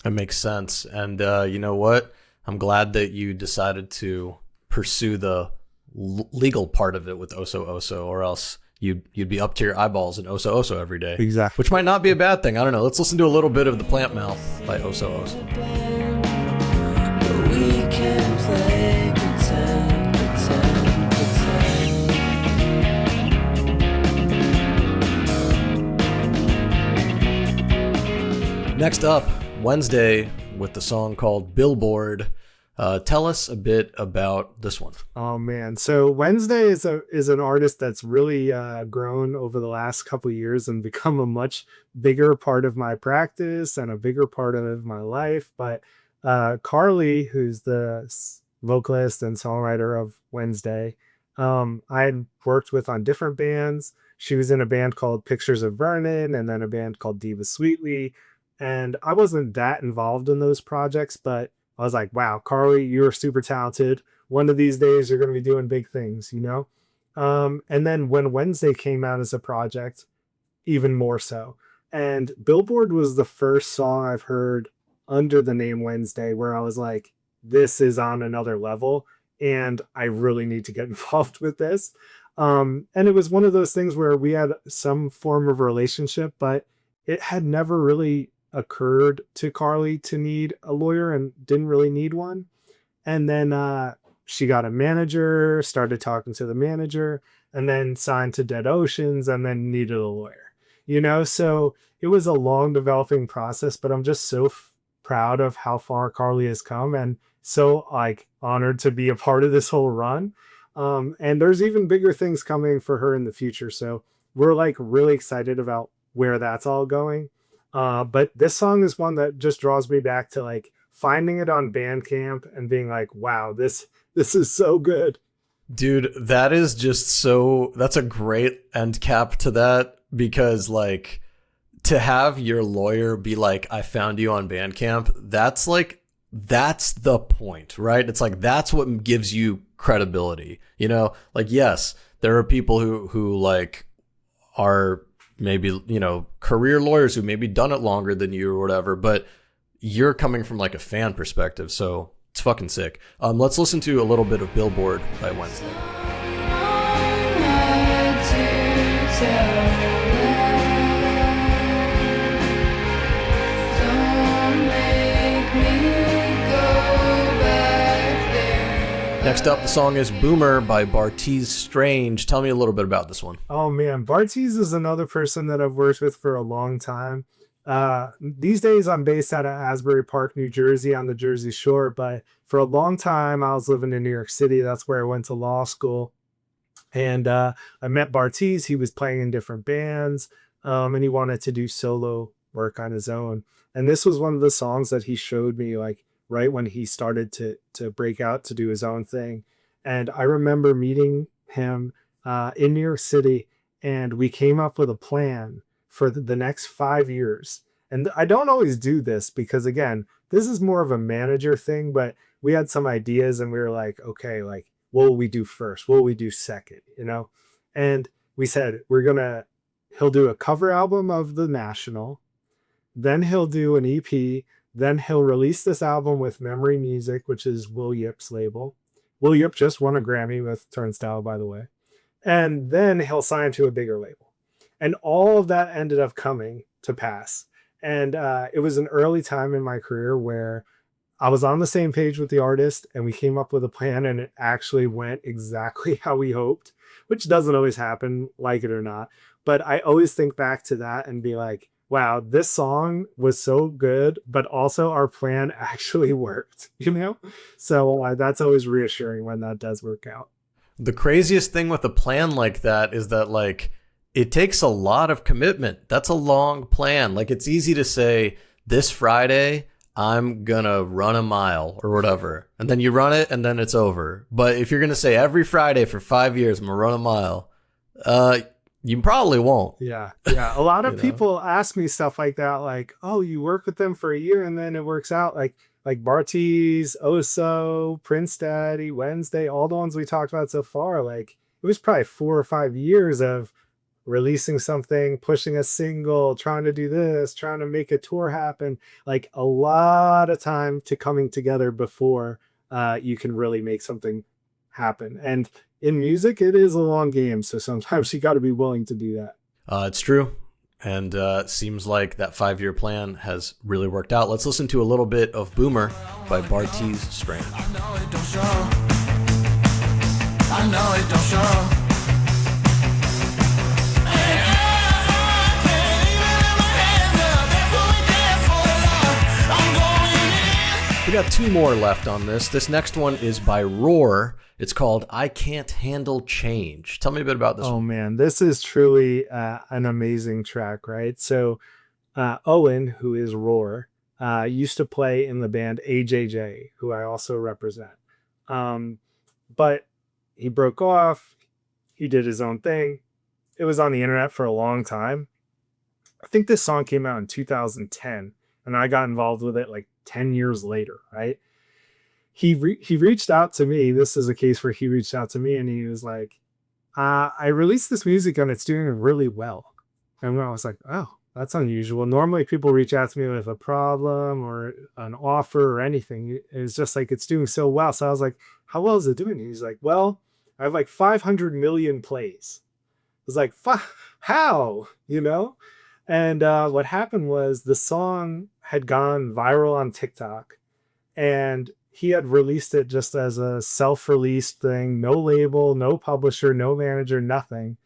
That makes sense. And you know what? I'm glad that you decided to pursue the legal part of it with Oso Oso, or else you'd be up to your eyeballs in Oso Oso every day. Exactly. Which might not be a bad thing. I don't know. Let's listen to a little bit of The Plant Mouth by Oso Oso. We can play pretend. Next up, Wednesday with the song called Billboard. Tell us a bit about this one. Oh man, so Wednesday is an artist that's really grown over the last couple of years and become a much bigger part of my practice and a bigger part of my life. But Carly, who's the vocalist and songwriter of Wednesday, I had worked with on different bands. She was in a band called Pictures of Vernon, and then a band called Diva Sweetly. And I wasn't that involved in those projects, but I was like, wow, Carly, you're super talented. One of these days, you're going to be doing big things, And then when Wednesday came out as a project, even more so. And Billboard was the first song I've heard under the name Wednesday where I was like, this is on another level, and I really need to get involved with this. And it was one of those things where we had some form of relationship, but it had never really occurred to Carly to need a lawyer, and didn't really need one. And then she got a manager, started talking to the manager, and then signed to Dead Oceans, and then needed a lawyer, So it was a long developing process, but I'm just so proud of how far Carly has come, and so like honored to be a part of this whole run. And there's even bigger things coming for her in the future. So we're like really excited about where that's all going. But this song is one that just draws me back to like finding it on Bandcamp and being like, wow, this is so good. Dude, that is just that's a great end cap to that, because like to have your lawyer be like, I found you on Bandcamp, that's the point, right? It's like, that's what gives you credibility, you know? Like, yes, there are people who like are maybe, you know, career lawyers who maybe done it longer than you or whatever, but you're coming from like a fan perspective, so it's fucking sick. Let's listen to a little bit of Billboard by Wednesday. Next up, the song is Boomer by Bartees Strange. Tell me a little bit about this one. Oh man, Bartees is another person that I've worked with for a long time. These days I'm based out of Asbury Park, New Jersey, on the Jersey Shore, but for a long time I was living in New York City. That's where I went to law school. And I met Bartees. He was playing in different bands, and he wanted to do solo work on his own. And this was one of the songs that he showed me like right when he started to break out to do his own thing. And I remember meeting him in New York City, and we came up with a plan for the next 5 years. And I don't always do this because, again, this is more of a manager thing, but we had some ideas and we were like, okay, like, what will we do first? What will we do second? You know? And we said, he'll do a cover album of The National, then he'll do an EP, then he'll release this album with Memory Music, which is Will Yip's label. Will Yip just won a Grammy with Turnstile, by the way. And then he'll sign to a bigger label. And all of that ended up coming to pass. And it was an early time in my career where I was on the same page with the artist and we came up with a plan and it actually went exactly how we hoped, which doesn't always happen, like it or not. But I always think back to that and be like, wow, this song was so good, but also our plan actually worked, you know? So that's always reassuring when that does work out. The craziest thing with a plan like that is that like, it takes a lot of commitment. That's a long plan. Like, it's easy to say, this Friday, I'm gonna run a mile or whatever. And then you run it and then it's over. But if you're gonna say every Friday for 5 years, I'm gonna run a mile, you probably won't. Yeah. A lot of people ask me stuff like that, like, oh, you work with them for a year and then it works out. Like Bartees, Oso, Prince Daddy, Wednesday, all the ones we talked about so far. Like, it was probably 4 or 5 years of releasing something, pushing a single, trying to do this, trying to make a tour happen, like a lot of time to coming together before you can really make something happen. And in music, it is a long game. So sometimes you got to be willing to do that. It's true. And seems like that 5-year plan has really worked out. Let's listen to a little bit of Boomer by Bartees Strange. I know it don't show. I know it don't show. We got 2 more left on this. This next one is by Roar. It's called I Can't Handle Change. Tell me a bit about this one. Oh man, this is truly an amazing track, right? So Owen, who is Roar, used to play in the band AJJ, who I also represent. But he broke off. He did his own thing. It was on the internet for a long time. I think this song came out in 2010, and I got involved with it like 10 years later, right? He reached out to me. This is a case where he reached out to me and he was like, I released this music and it's doing really well. And I was like, oh, that's unusual. Normally people reach out to me with a problem or an offer or anything. It's just like, it's doing so well. So I was like, how well is it doing? And he's like, well, I have like 500 million plays. I was like, how? You know? And what happened was the song had gone viral on TikTok and he had released it just as a self-released thing, no label, no publisher, no manager, nothing.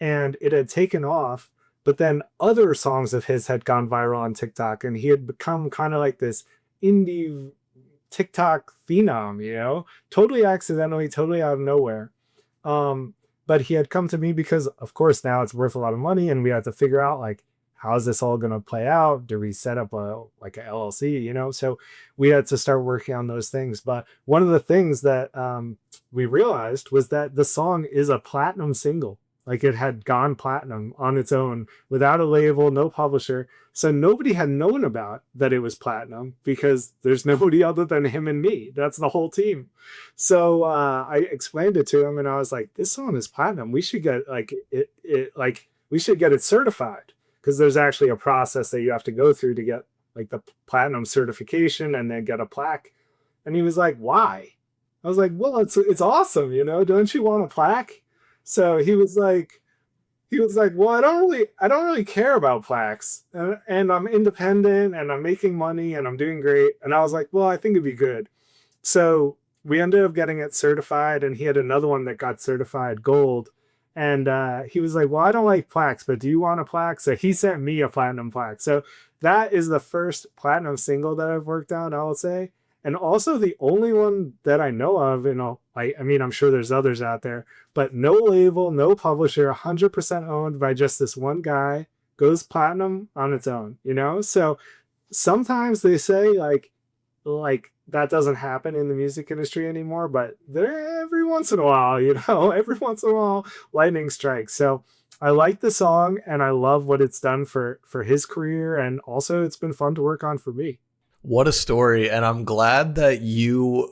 And it had taken off, but then other songs of his had gone viral on TikTok and he had become kind of like this indie TikTok phenom, you know, totally accidentally, totally out of nowhere. But he had come to me because, of course, now it's worth a lot of money, and we had to figure out like, how's this all going to play out? Do we set up a LLC, you know? So we had to start working on those things. But one of the things that we realized was that the song is a platinum single. Like, it had gone platinum on its own without a label, no publisher. So nobody had known about that it was platinum because there's nobody other than him and me. That's the whole team. So I explained it to him, and I was like, this song is platinum. We should get we should get it certified, because there's actually a process that you have to go through to get like the platinum certification and then get a plaque. And he was like, why? I was like, well, it's awesome, you know, don't you want a plaque? So he was like, well, I don't really care about plaques, and I'm independent and I'm making money and I'm doing great. And I was like, well, I think it'd be good. So we ended up getting it certified, and he had another one that got certified gold. And he was like, well, I don't like plaques, but do you want a plaque? So he sent me a platinum plaque. So that is the first platinum single that I've worked on, I would say. And also the only one that I know of, you know, I mean, I'm sure there's others out there, but no label, no publisher, 100% owned by just this one guy, goes platinum on its own, you know? So sometimes they say like that doesn't happen in the music industry anymore, but every once in a while, you know, every once in a while, lightning strikes. So I like the song, and I love what it's done for his career. And also it's been fun to work on for me. What a story. And I'm glad that you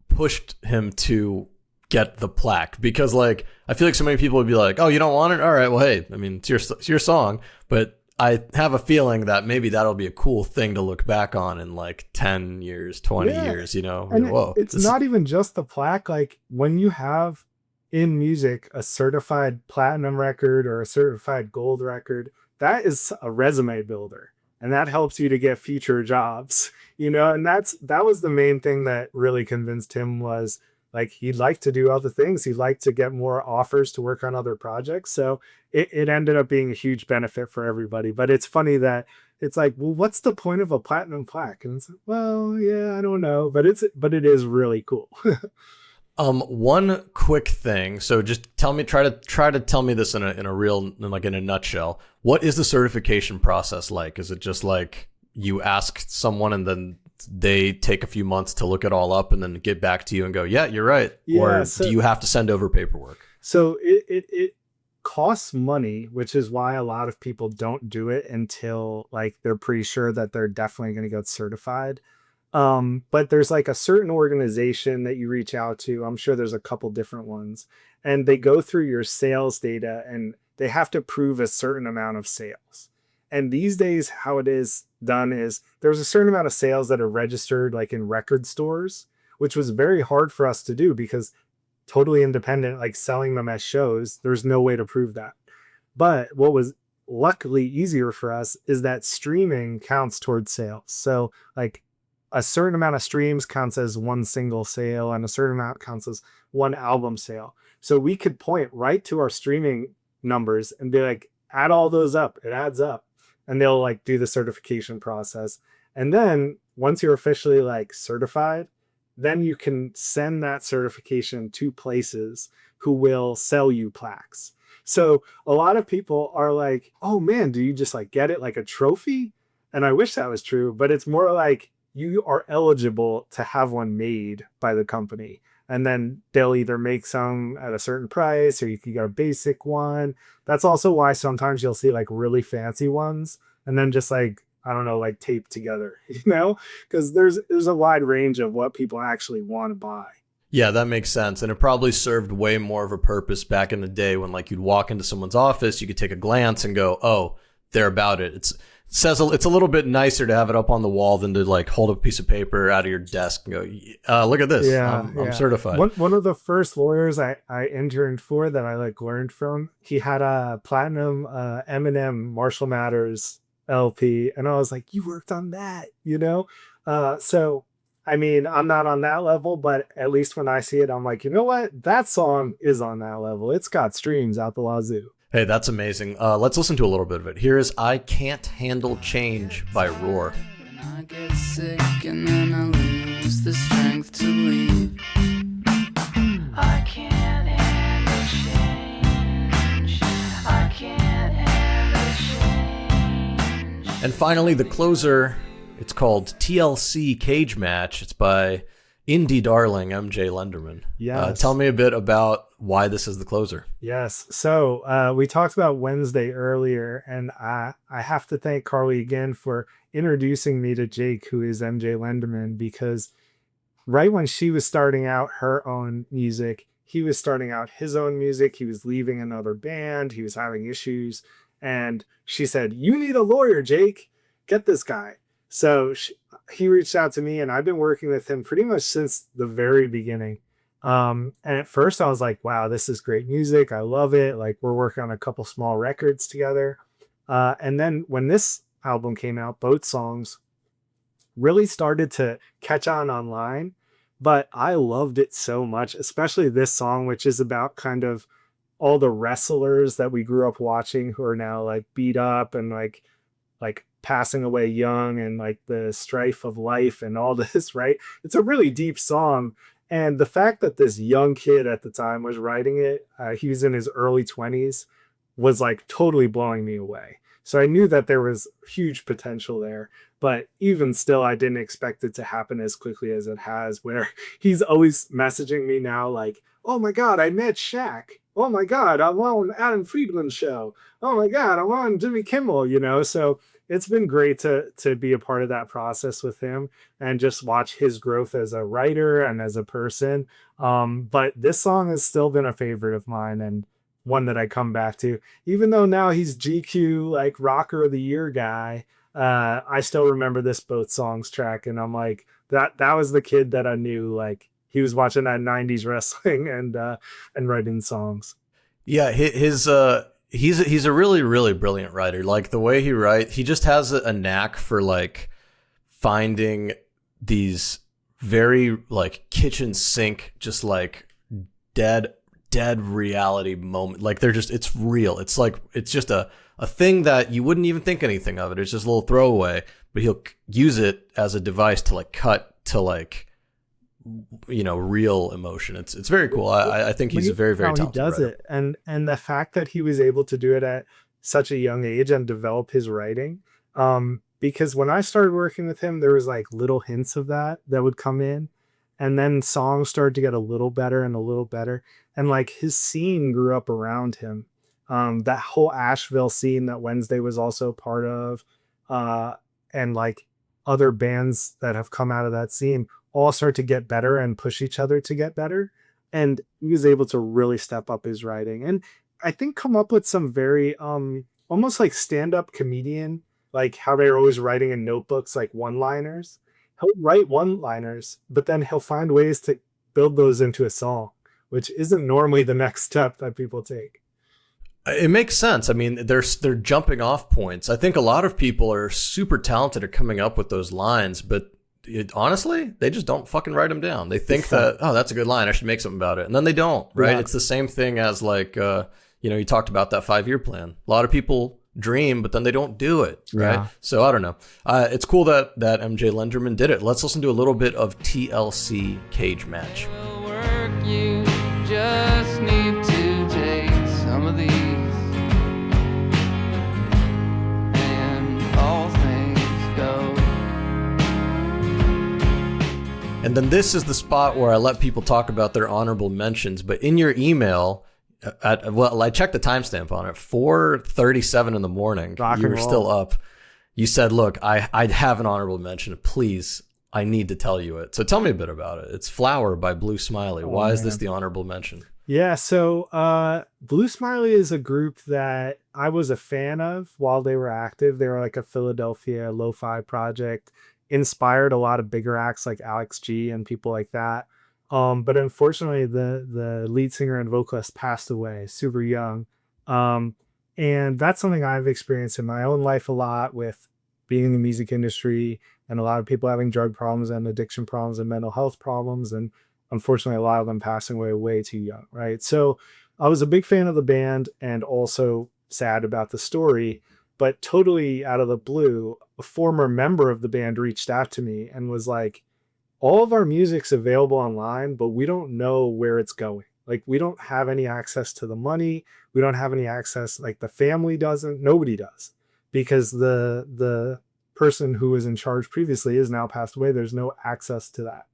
pushed him to get the plaque, because like, I feel like so many people would be like, oh, you don't want it? All right, well, hey, I mean, it's your song. But I have a feeling that maybe that'll be a cool thing to look back on in like 10 years, 20 years, you know? And whoa, it's not even just the plaque. Like, when you have in music a certified platinum record or a certified gold record, that is a resume builder. And that helps you to get future jobs, you know? And that was the main thing that really convinced him, was like, he'd like to do other things. He'd like to get more offers to work on other projects. So it ended up being a huge benefit for everybody. But it's funny that it's like, well, what's the point of a platinum plaque? And it's like, well, yeah, I don't know, but it is really cool. One quick thing. So just try to tell me this in a nutshell. What is the certification process like? Is it just like you ask someone and then they take a few months to look it all up and then get back to you and go, yeah, you're right? Yeah, or do you have to send over paperwork? So it costs money, which is why a lot of people don't do it until like they're pretty sure that they're definitely going to get certified. But there's like a certain organization that you reach out to. I'm sure there's a couple different ones, and they go through your sales data and they have to prove a certain amount of sales. And these days, how it is done is there's a certain amount of sales that are registered like in record stores, which was very hard for us to do because totally independent, like selling them as shows, there's no way to prove that. But what was luckily easier for us is that streaming counts towards sales. So like a certain amount of streams counts as one single sale, and a certain amount counts as one album sale. So we could point right to our streaming numbers and be like, add all those up, it adds up. And they'll like do the certification process. And then once you're officially like certified, then you can send that certification to places who will sell you plaques. So a lot of people are like, oh man, do you just like get it like a trophy? And I wish that was true, but it's more like you are eligible to have one made by the company. And then they'll either make some at a certain price, or you can get a basic one. That's also why sometimes you'll see like really fancy ones and then just like, I don't know, like taped together, you know, because there's a wide range of what people actually want to buy. Yeah, that makes sense. And it probably served way more of a purpose back in the day when like you'd walk into someone's office, you could take a glance and go, oh, they're about it. It's a little bit nicer to have it up on the wall than to like hold a piece of paper out of your desk and go, look at this. Yeah, I'm certified. One of the first lawyers I interned for that I like learned from, he had a platinum Eminem Marshall Mathers LP. And I was like, you worked on that, you know? So, I mean, I'm not on that level, but at least when I see it, I'm like, you know what? That song is on that level. It's got streams out the wazoo. Hey, that's amazing. Let's listen to a little bit of it. Here is I Can't Handle Change by Roar. When I get sick and then I leave. lose the strength to leave. I can't handle change. I can't handle change. And finally, the closer, it's called TLC Cage Match. It's by indie darling MJ Lenderman. Yes. Tell me a bit about why this is the closer. Yes. So we talked about Wednesday earlier, and I have to thank Carly again for introducing me to Jake, who is MJ Lenderman, because right when she was starting out her own music, he was starting out his own music. He was leaving another band. He was having issues. And she said, "You need a lawyer, Jake. Get this guy." So he reached out to me, and I've been working with him pretty much since the very beginning. And at first I was like, wow, this is great music. I love it. Like, we're working on a couple small records together. And then when this album came out, both songs really started to catch on online, but I loved it so much, especially this song, which is about kind of all the wrestlers that we grew up watching who are now like beat up and like passing away young, and like the strife of life and all this, right? It's a really deep song. And the fact that this young kid at the time was writing it, he was in his early 20s, was like totally blowing me away. So I knew that there was huge potential there, but even still, I didn't expect it to happen as quickly as it has, where he's always messaging me now like, "Oh my God, I met Shaq. Oh my God, I'm on Adam Friedland's show. Oh my God, I'm on Jimmy Kimmel," you know? So it's been great to be a part of that process with him and just watch his growth as a writer and as a person. But this song has still been a favorite of mine, and one that I come back to, even though now he's GQ like rocker of the year guy. I still remember this both songs track, and I'm like, that was the kid that I knew, like he was watching that 90s wrestling and writing songs. Yeah, he's a really, really brilliant writer. Like, the way he writes, he just has a knack for like finding these very like kitchen sink, just like dead reality moment. Like, they're just, it's real. It's like, it's just a thing that you wouldn't even think anything of it. It's just a little throwaway, but he'll use it as a device to like cut to like, you know, real emotion. It's very cool. I think he's a very, very talented he does writer. it. And the fact that he was able to do it at such a young age and develop his writing, because when I started working with him, there was like little hints of that would come in, and then songs started to get a little better and a little better, and like his scene grew up around him. That whole Asheville scene that Wednesday was also part of, and like other bands that have come out of that scene all start to get better and push each other to get better. And he was able to really step up his writing, and I think come up with some very almost like stand-up comedian, like how they're always writing in notebooks, like one-liners. He'll write one-liners, but then he'll find ways to build those into a song, which isn't normally the next step that people take. It makes sense. I mean, they're jumping off points. I think a lot of people are super talented at coming up with those lines, but honestly, they just don't fucking write them down. They think that, oh, that's a good line, I should make something about it. And then they don't, right? Yeah. It's the same thing as like, you know, you talked about that 5-year plan. A lot of people dream, but then they don't do it, right? Yeah. So I don't know. It's cool that MJ Lenderman did it. Let's listen to a little bit of TLC Cage Match. You just need to take some of these. And then this is the spot where I let people talk about their honorable mentions. But in your email, I checked the timestamp on it, 4:37 in the morning. You were still up. You said, look, I have an honorable mention. Please, I need to tell you it. So tell me a bit about it. It's Flower by Blue Smiley. Why is this the honorable mention? Yeah, so Blue Smiley is a group that I was a fan of while they were active. They were like a Philadelphia lo-fi project. Inspired a lot of bigger acts like Alex G and people like that. But unfortunately, the lead singer and vocalist passed away super young. And that's something I've experienced in my own life a lot, with being in the music industry and a lot of people having drug problems and addiction problems and mental health problems. And unfortunately, a lot of them passing away way too young, right? So I was a big fan of the band and also sad about the story. But totally out of the blue, a former member of the band reached out to me and was like, all of our music's available online, but we don't know where it's going. Like, we don't have any access to the money. We don't have any access, like the family doesn't, nobody does, because the person who was in charge previously is now passed away. There's no access to that.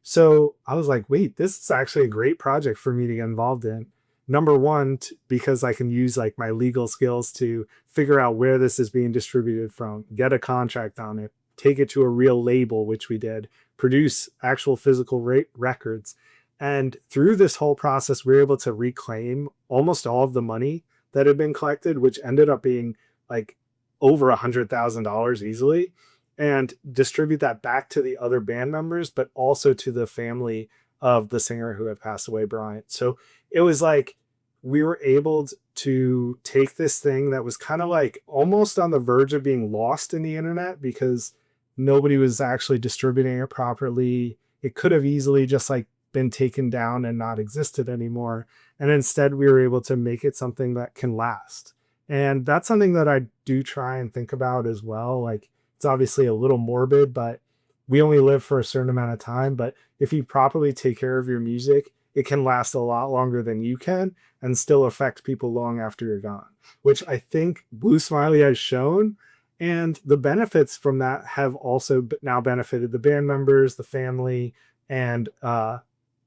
So I was like, wait, this is actually a great project for me to get involved in. Number one, because I can use like my legal skills to figure out where this is being distributed from, get a contract on it, take it to a real label, which we did, produce actual physical records. And through this whole process, we were able to reclaim almost all of the money that had been collected, which ended up being like over $100,000 easily, and distribute that back to the other band members, but also to the family of the singer who had passed away, Brian. So it was like we were able to take this thing that was kind of like almost on the verge of being lost in the internet because nobody was actually distributing it properly. It could have easily just like been taken down and not existed anymore. And instead we were able to make it something that can last. And that's something that I do try and think about as well. Like, it's obviously a little morbid, but we only live for a certain amount of time. But if you properly take care of your music, it can last a lot longer than you can and still affect people long after you're gone, which I think Blue Smiley has shown. And the benefits from that have also now benefited the band members, the family, and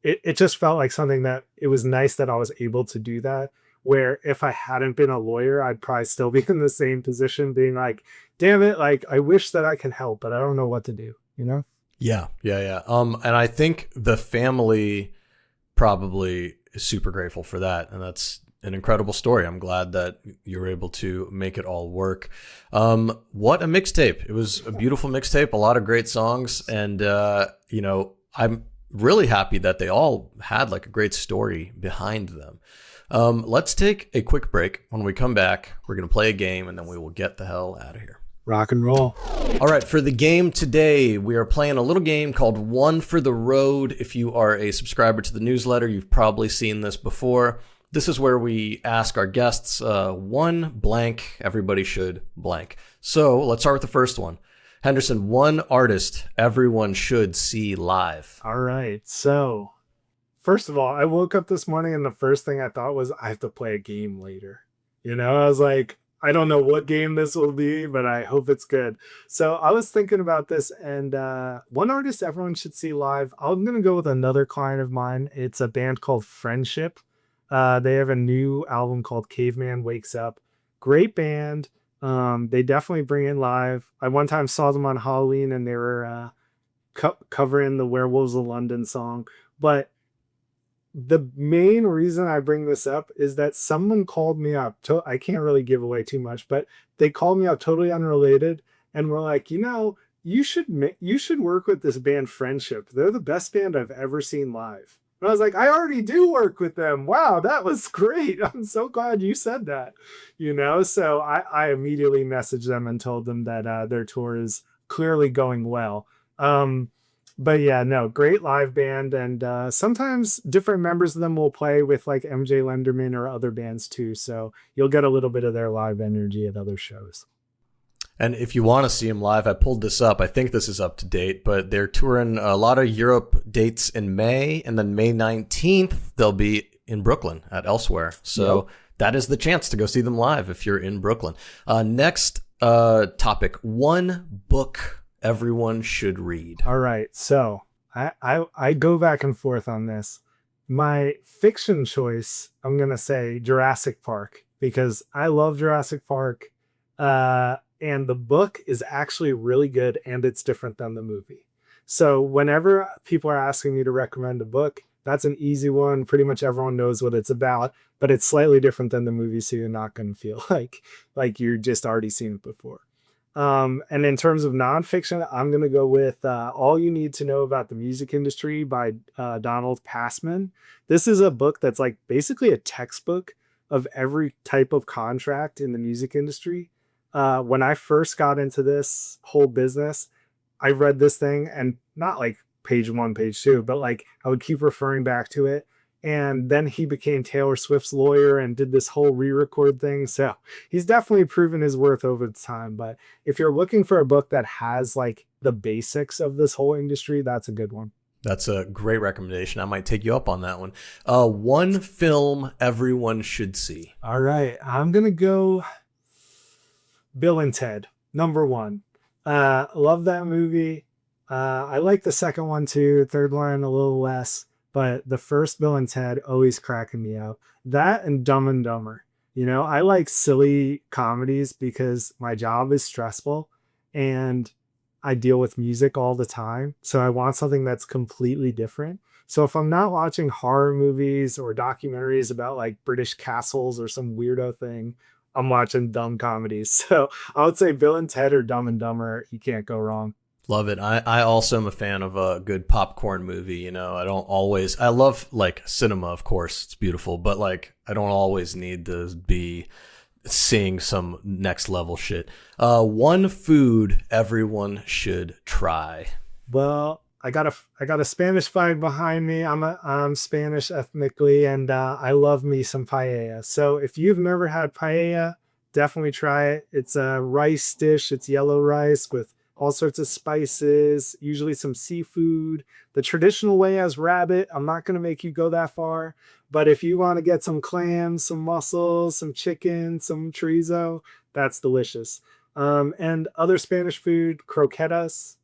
it just felt like something that it was nice that I was able to do that. Where if I hadn't been a lawyer, I'd probably still be in the same position being like, damn it, like I wish that I could help, but I don't know what to do, you know? Yeah. And I think the family probably is super grateful for that. And that's an incredible story. I'm glad that you were able to make it all work. What a mixtape. It was a beautiful mixtape, a lot of great songs. And, I'm really happy that they all had like a great story behind them. Let's take a quick break. When we come back, we're going to play a game and then we will get the hell out of here. Rock and roll. All right, for the game today, we are playing a little game called One for the Road. If you are a subscriber to the newsletter, you've probably seen this before. This is where we ask our guests one blank, everybody should blank. So let's start with the first one. Henderson, one artist everyone should see live. All right, so first of all, I woke up this morning and the first thing I thought was I have to play a game later. You know, I was like, I don't know what game this will be, but I hope it's good. So I was thinking about this, and one artist everyone should see live. I'm going to go with another client of mine. It's a band called Friendship. They have a new album called Caveman Wakes Up. Great band. They definitely bring in live. I one time saw them on Halloween and they were covering the Werewolves of London song. But the main reason I bring this up is that someone called me up. I can't really give away too much, but they called me up totally unrelated and were like, you should work with this band Friendship. They're the best band I've ever seen live. And I was like, I already do work with them. Wow, that was great. I'm so glad you said that. So I immediately messaged them and told them that their tour is clearly going well. But yeah, no, great live band. And sometimes different members of them will play with like MJ Lenderman or other bands too. So you'll get a little bit of their live energy at other shows. And if you want to see them live, I pulled this up. I think this is up to date, but they're touring a lot of Europe dates in May. And then May 19th, they'll be in Brooklyn at Elsewhere. So That is the chance to go see them live if you're in Brooklyn. Next topic, one book everyone should read. All right. So I go back and forth on this. My fiction choice, I'm going to say Jurassic Park, because I love Jurassic Park. And the book is actually really good and it's different than the movie. So whenever people are asking me to recommend a book, that's an easy one. Pretty much everyone knows what it's about, but it's slightly different than the movie. So you're not going to feel like you're just already seen it before. And in terms of nonfiction, I'm going to go with All You Need to Know About the Music Industry by Donald Passman. This is a book that's like basically a textbook of every type of contract in the music industry. When I first got into this whole business, I read this thing and not like page 1, page 2, but like I would keep referring back to it. And then he became Taylor Swift's lawyer and did this whole re-record thing. So he's definitely proven his worth over time. But if you're looking for a book that has like the basics of this whole industry, that's a good one. That's a great recommendation. I might take you up on that one. One film everyone should see. All right. I'm going to go Bill and Ted, number one. Love that movie. I like the second one too. Third one a little less. But the first Bill and Ted always cracking me out. That and Dumb and Dumber. You know, I like silly comedies because my job is stressful and I deal with music all the time. So I want something that's completely different. So if I'm not watching horror movies or documentaries about like British castles or some weirdo thing, I'm watching dumb comedies. So I would say Bill and Ted or Dumb and Dumber. You can't go wrong. Love it. I also am a fan of a good popcorn movie. You know, I love like cinema, of course, it's beautiful, but like I don't always need to be seeing some next level shit. One food everyone should try. Well, I got a Spanish flag behind me. I'm Spanish ethnically, and I love me some paella. So if you've never had paella, definitely try it. It's a rice dish. It's yellow rice with all sorts of spices, usually some seafood. The traditional way has rabbit. I'm not going to make you go that far. But if you want to get some clams, some mussels, some chicken, some chorizo, that's delicious. And other Spanish food, croquetas,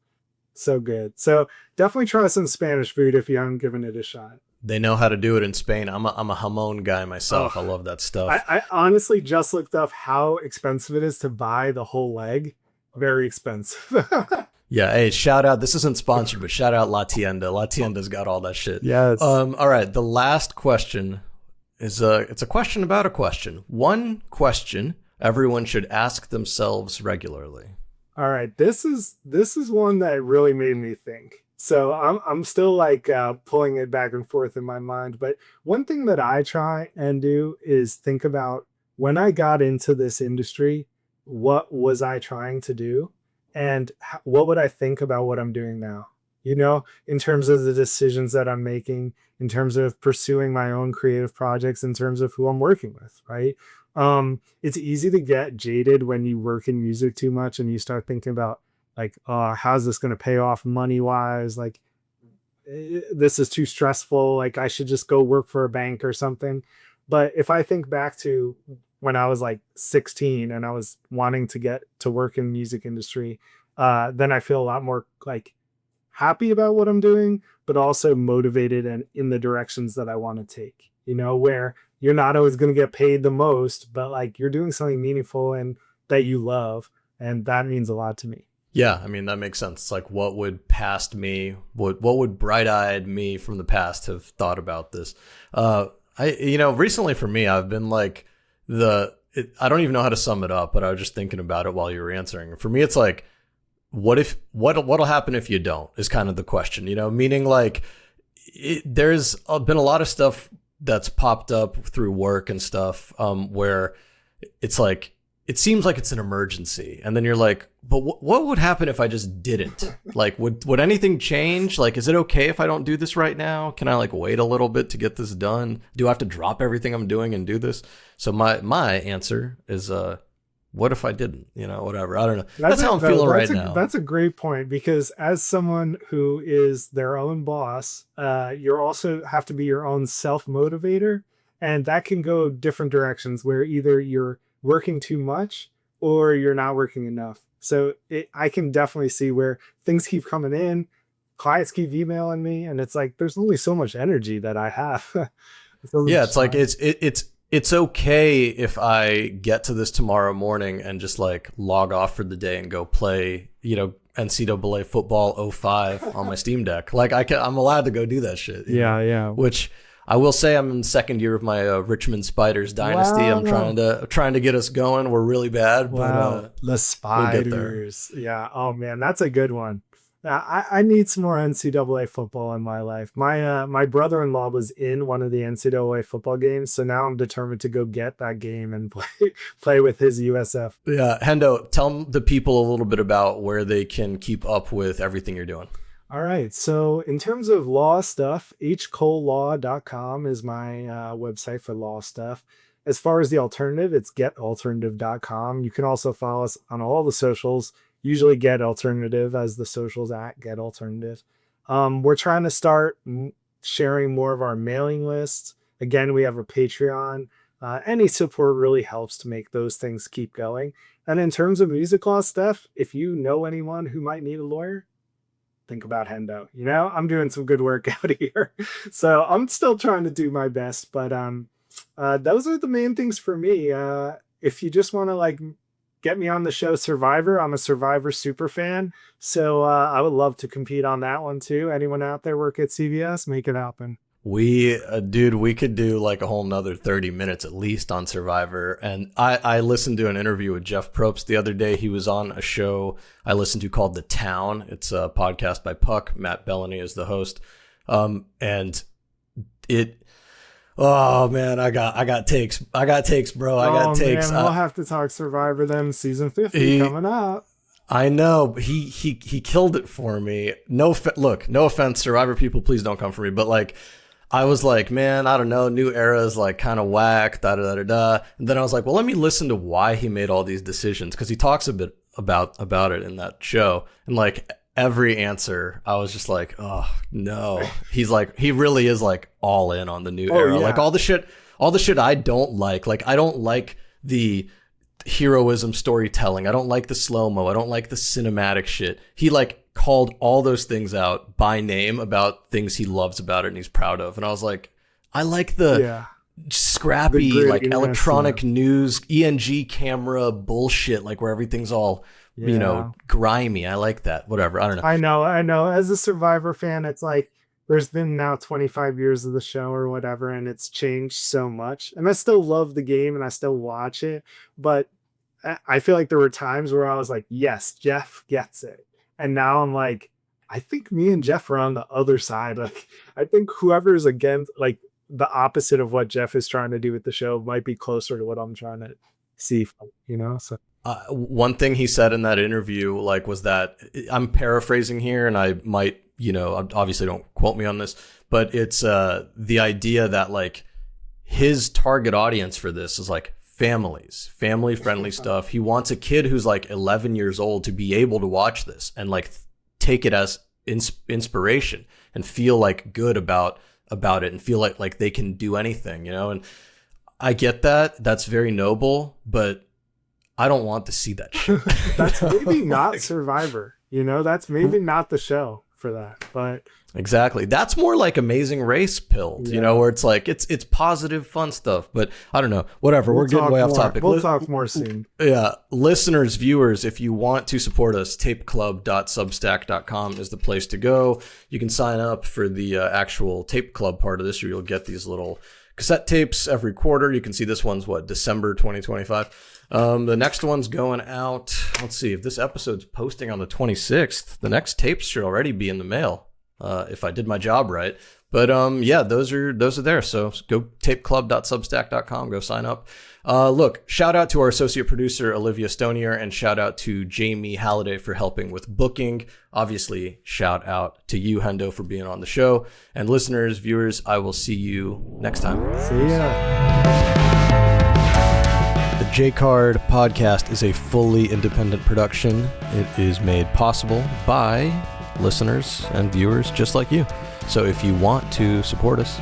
so good. So definitely try some Spanish food if you haven't given it a shot. They know how to do it in Spain. I'm a jamon guy myself. I love that stuff. I honestly just looked up how expensive it is to buy the whole leg. Very expensive. Yeah, hey, shout out. This isn't sponsored, but shout out La Tienda. La Tienda's got all that shit. Yes. All right, the last question is it's a question about a question. One question everyone should ask themselves regularly. All right, this is one that really made me think. So I'm still like pulling it back and forth in my mind. But one thing that I try and do is think about when I got into this industry, what was I trying to do? And what would I think about what I'm doing now? You know, in terms of the decisions that I'm making, in terms of pursuing my own creative projects, in terms of who I'm working with, right? It's easy to get jaded when you work in music too much and you start thinking about like, how's this going to pay off money wise? Like, this is too stressful. Like, I should just go work for a bank or something. But if I think back to when I was like 16 and I was wanting to get to work in the music industry, then I feel a lot more like happy about what I'm doing, but also motivated and in the directions that I want to take, you know, where you're not always going to get paid the most, but like you're doing something meaningful and that you love. And that means a lot to me. Yeah, I mean, that makes sense. It's like, what would past me, what would bright-eyed me from the past have thought about this? Recently for me, I've been like, I don't even know how to sum it up, but I was just thinking about it while you were answering. For me, it's like, what'll happen if you don't is kind of the question, you know, meaning like there's been a lot of stuff that's popped up through work and stuff where it's like, it seems like it's an emergency. And then you're like, but what would happen if I just didn't? Like, would anything change? Like, is it okay if I don't do this right now? Can I like wait a little bit to get this done? Do I have to drop everything I'm doing and do this? So my answer is, what if I didn't? You know, whatever. I don't know. That's how I'm feeling right now. That's a great point, because as someone who is their own boss, you also have to be your own self-motivator. And that can go different directions where either you're working too much or you're not working enough. So I can definitely see where things keep coming in, clients keep emailing me, and it's like there's only so much energy that I have. It's like it's okay if I get to this tomorrow morning and just like log off for the day and go play, you know, NCAA football 05 on my Steam Deck. Like I'm allowed to go do that shit. Yeah. Which I will say, I'm in the second year of my Richmond Spiders dynasty. Wow. I'm trying to get us going. We're really bad, but the Spiders. We'll yeah. Oh man, that's a good one. I need some more NCAA football in my life. My brother-in-law was in one of the NCAA football games, so now I'm determined to go get that game and play with his USF. Yeah, Hendo, tell the people a little bit about where they can keep up with everything you're doing. All right. So in terms of law stuff, hcolelaw.com is my website for law stuff. As far as the alternative, it's getalternative.com. You can also follow us on all the socials, usually Get Alternative as the socials at Get Alternative. We're trying to start sharing more of our mailing lists. Again, we have a Patreon. Any support really helps to make those things keep going. And in terms of music law stuff, if you know anyone who might need a lawyer, think about Hendo. You know, I'm doing some good work out here. So I'm still trying to do my best, but those are the main things for me. If you just want to like get me on the show Survivor, I'm a Survivor super fan. So I would love to compete on that one too. Anyone out there work at CBS, make it happen. We could do like a whole nother 30 minutes at least on Survivor. And I listened to an interview with Jeff Probst the other day. He was on a show I listened to called The Town. It's a podcast by Puck. Matt Bellany is the host. And it, oh man, I got takes, bro. I got takes. Man, we'll have to talk Survivor then. Season 50 coming up. I know he killed it for me. No offense, Survivor people, please don't come for me. But like, I was like, man, I don't know, new era is like kind of whack, da. And then I was like, well, let me listen to why he made all these decisions, because he talks a bit about it in that show. And like every answer, I was just like, oh no. He's like, he really is like all in on the new era. Yeah. Like all the shit I don't like. Like I don't like the heroism storytelling. I don't like the slow-mo. I don't like the cinematic shit. He like called all those things out by name about things he loves about it and he's proud of. And I was like, I like the scrappy, like electronic news, ENG camera bullshit, like where everything's all, you know, grimy. I like that. Whatever. I don't know. I know. As a Survivor fan, it's like, there's been now 25 years of the show or whatever, and it's changed so much. And I still love the game and I still watch it. But I feel like there were times where I was like, yes, Jeff gets it. And now I'm like, I think me and Jeff are on the other side. Like, I think whoever's against, like, the opposite of what Jeff is trying to do with the show might be closer to what I'm trying to see, you know? So. One thing he said in that interview, like, was that, I'm paraphrasing here and I might, you know, obviously don't quote me on this, but it's the idea that like his target audience for this is like family friendly stuff. He wants a kid who's like 11 years old to be able to watch this and like take it as inspiration and feel like good about it and feel like they can do anything, you know? And I get that. That's very noble, but I don't want to see that shit. That's maybe not Survivor, you know, that's maybe not the show for that, but exactly, that's more like Amazing Race pilled, you know, where it's like it's positive fun stuff. But I don't know, whatever, we're getting way off topic. We'll talk more soon. Listeners, viewers, if you want to support us, tapeclub.substack.com is the place to go. You can sign up for the actual Tape Club part of this, or you'll get these little cassette tapes every quarter. You can see this one's December 2025. The next one's going out, let's see, if this episode's posting on the 26th, the next tapes should already be in the mail, if I did my job right. But those are there. So go tapeclub.substack.com, go sign up. Look, shout out to our associate producer, Alivia Stonier, and shout out to Jamie Halliday for helping with booking. Obviously, shout out to you, Hendo, for being on the show. And listeners, viewers, I will see you next time. See ya. The J-Card podcast is a fully independent production. It is made possible by listeners and viewers just like you. So if you want to support us,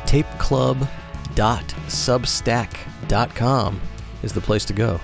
tapeclub.substack.com is the place to go.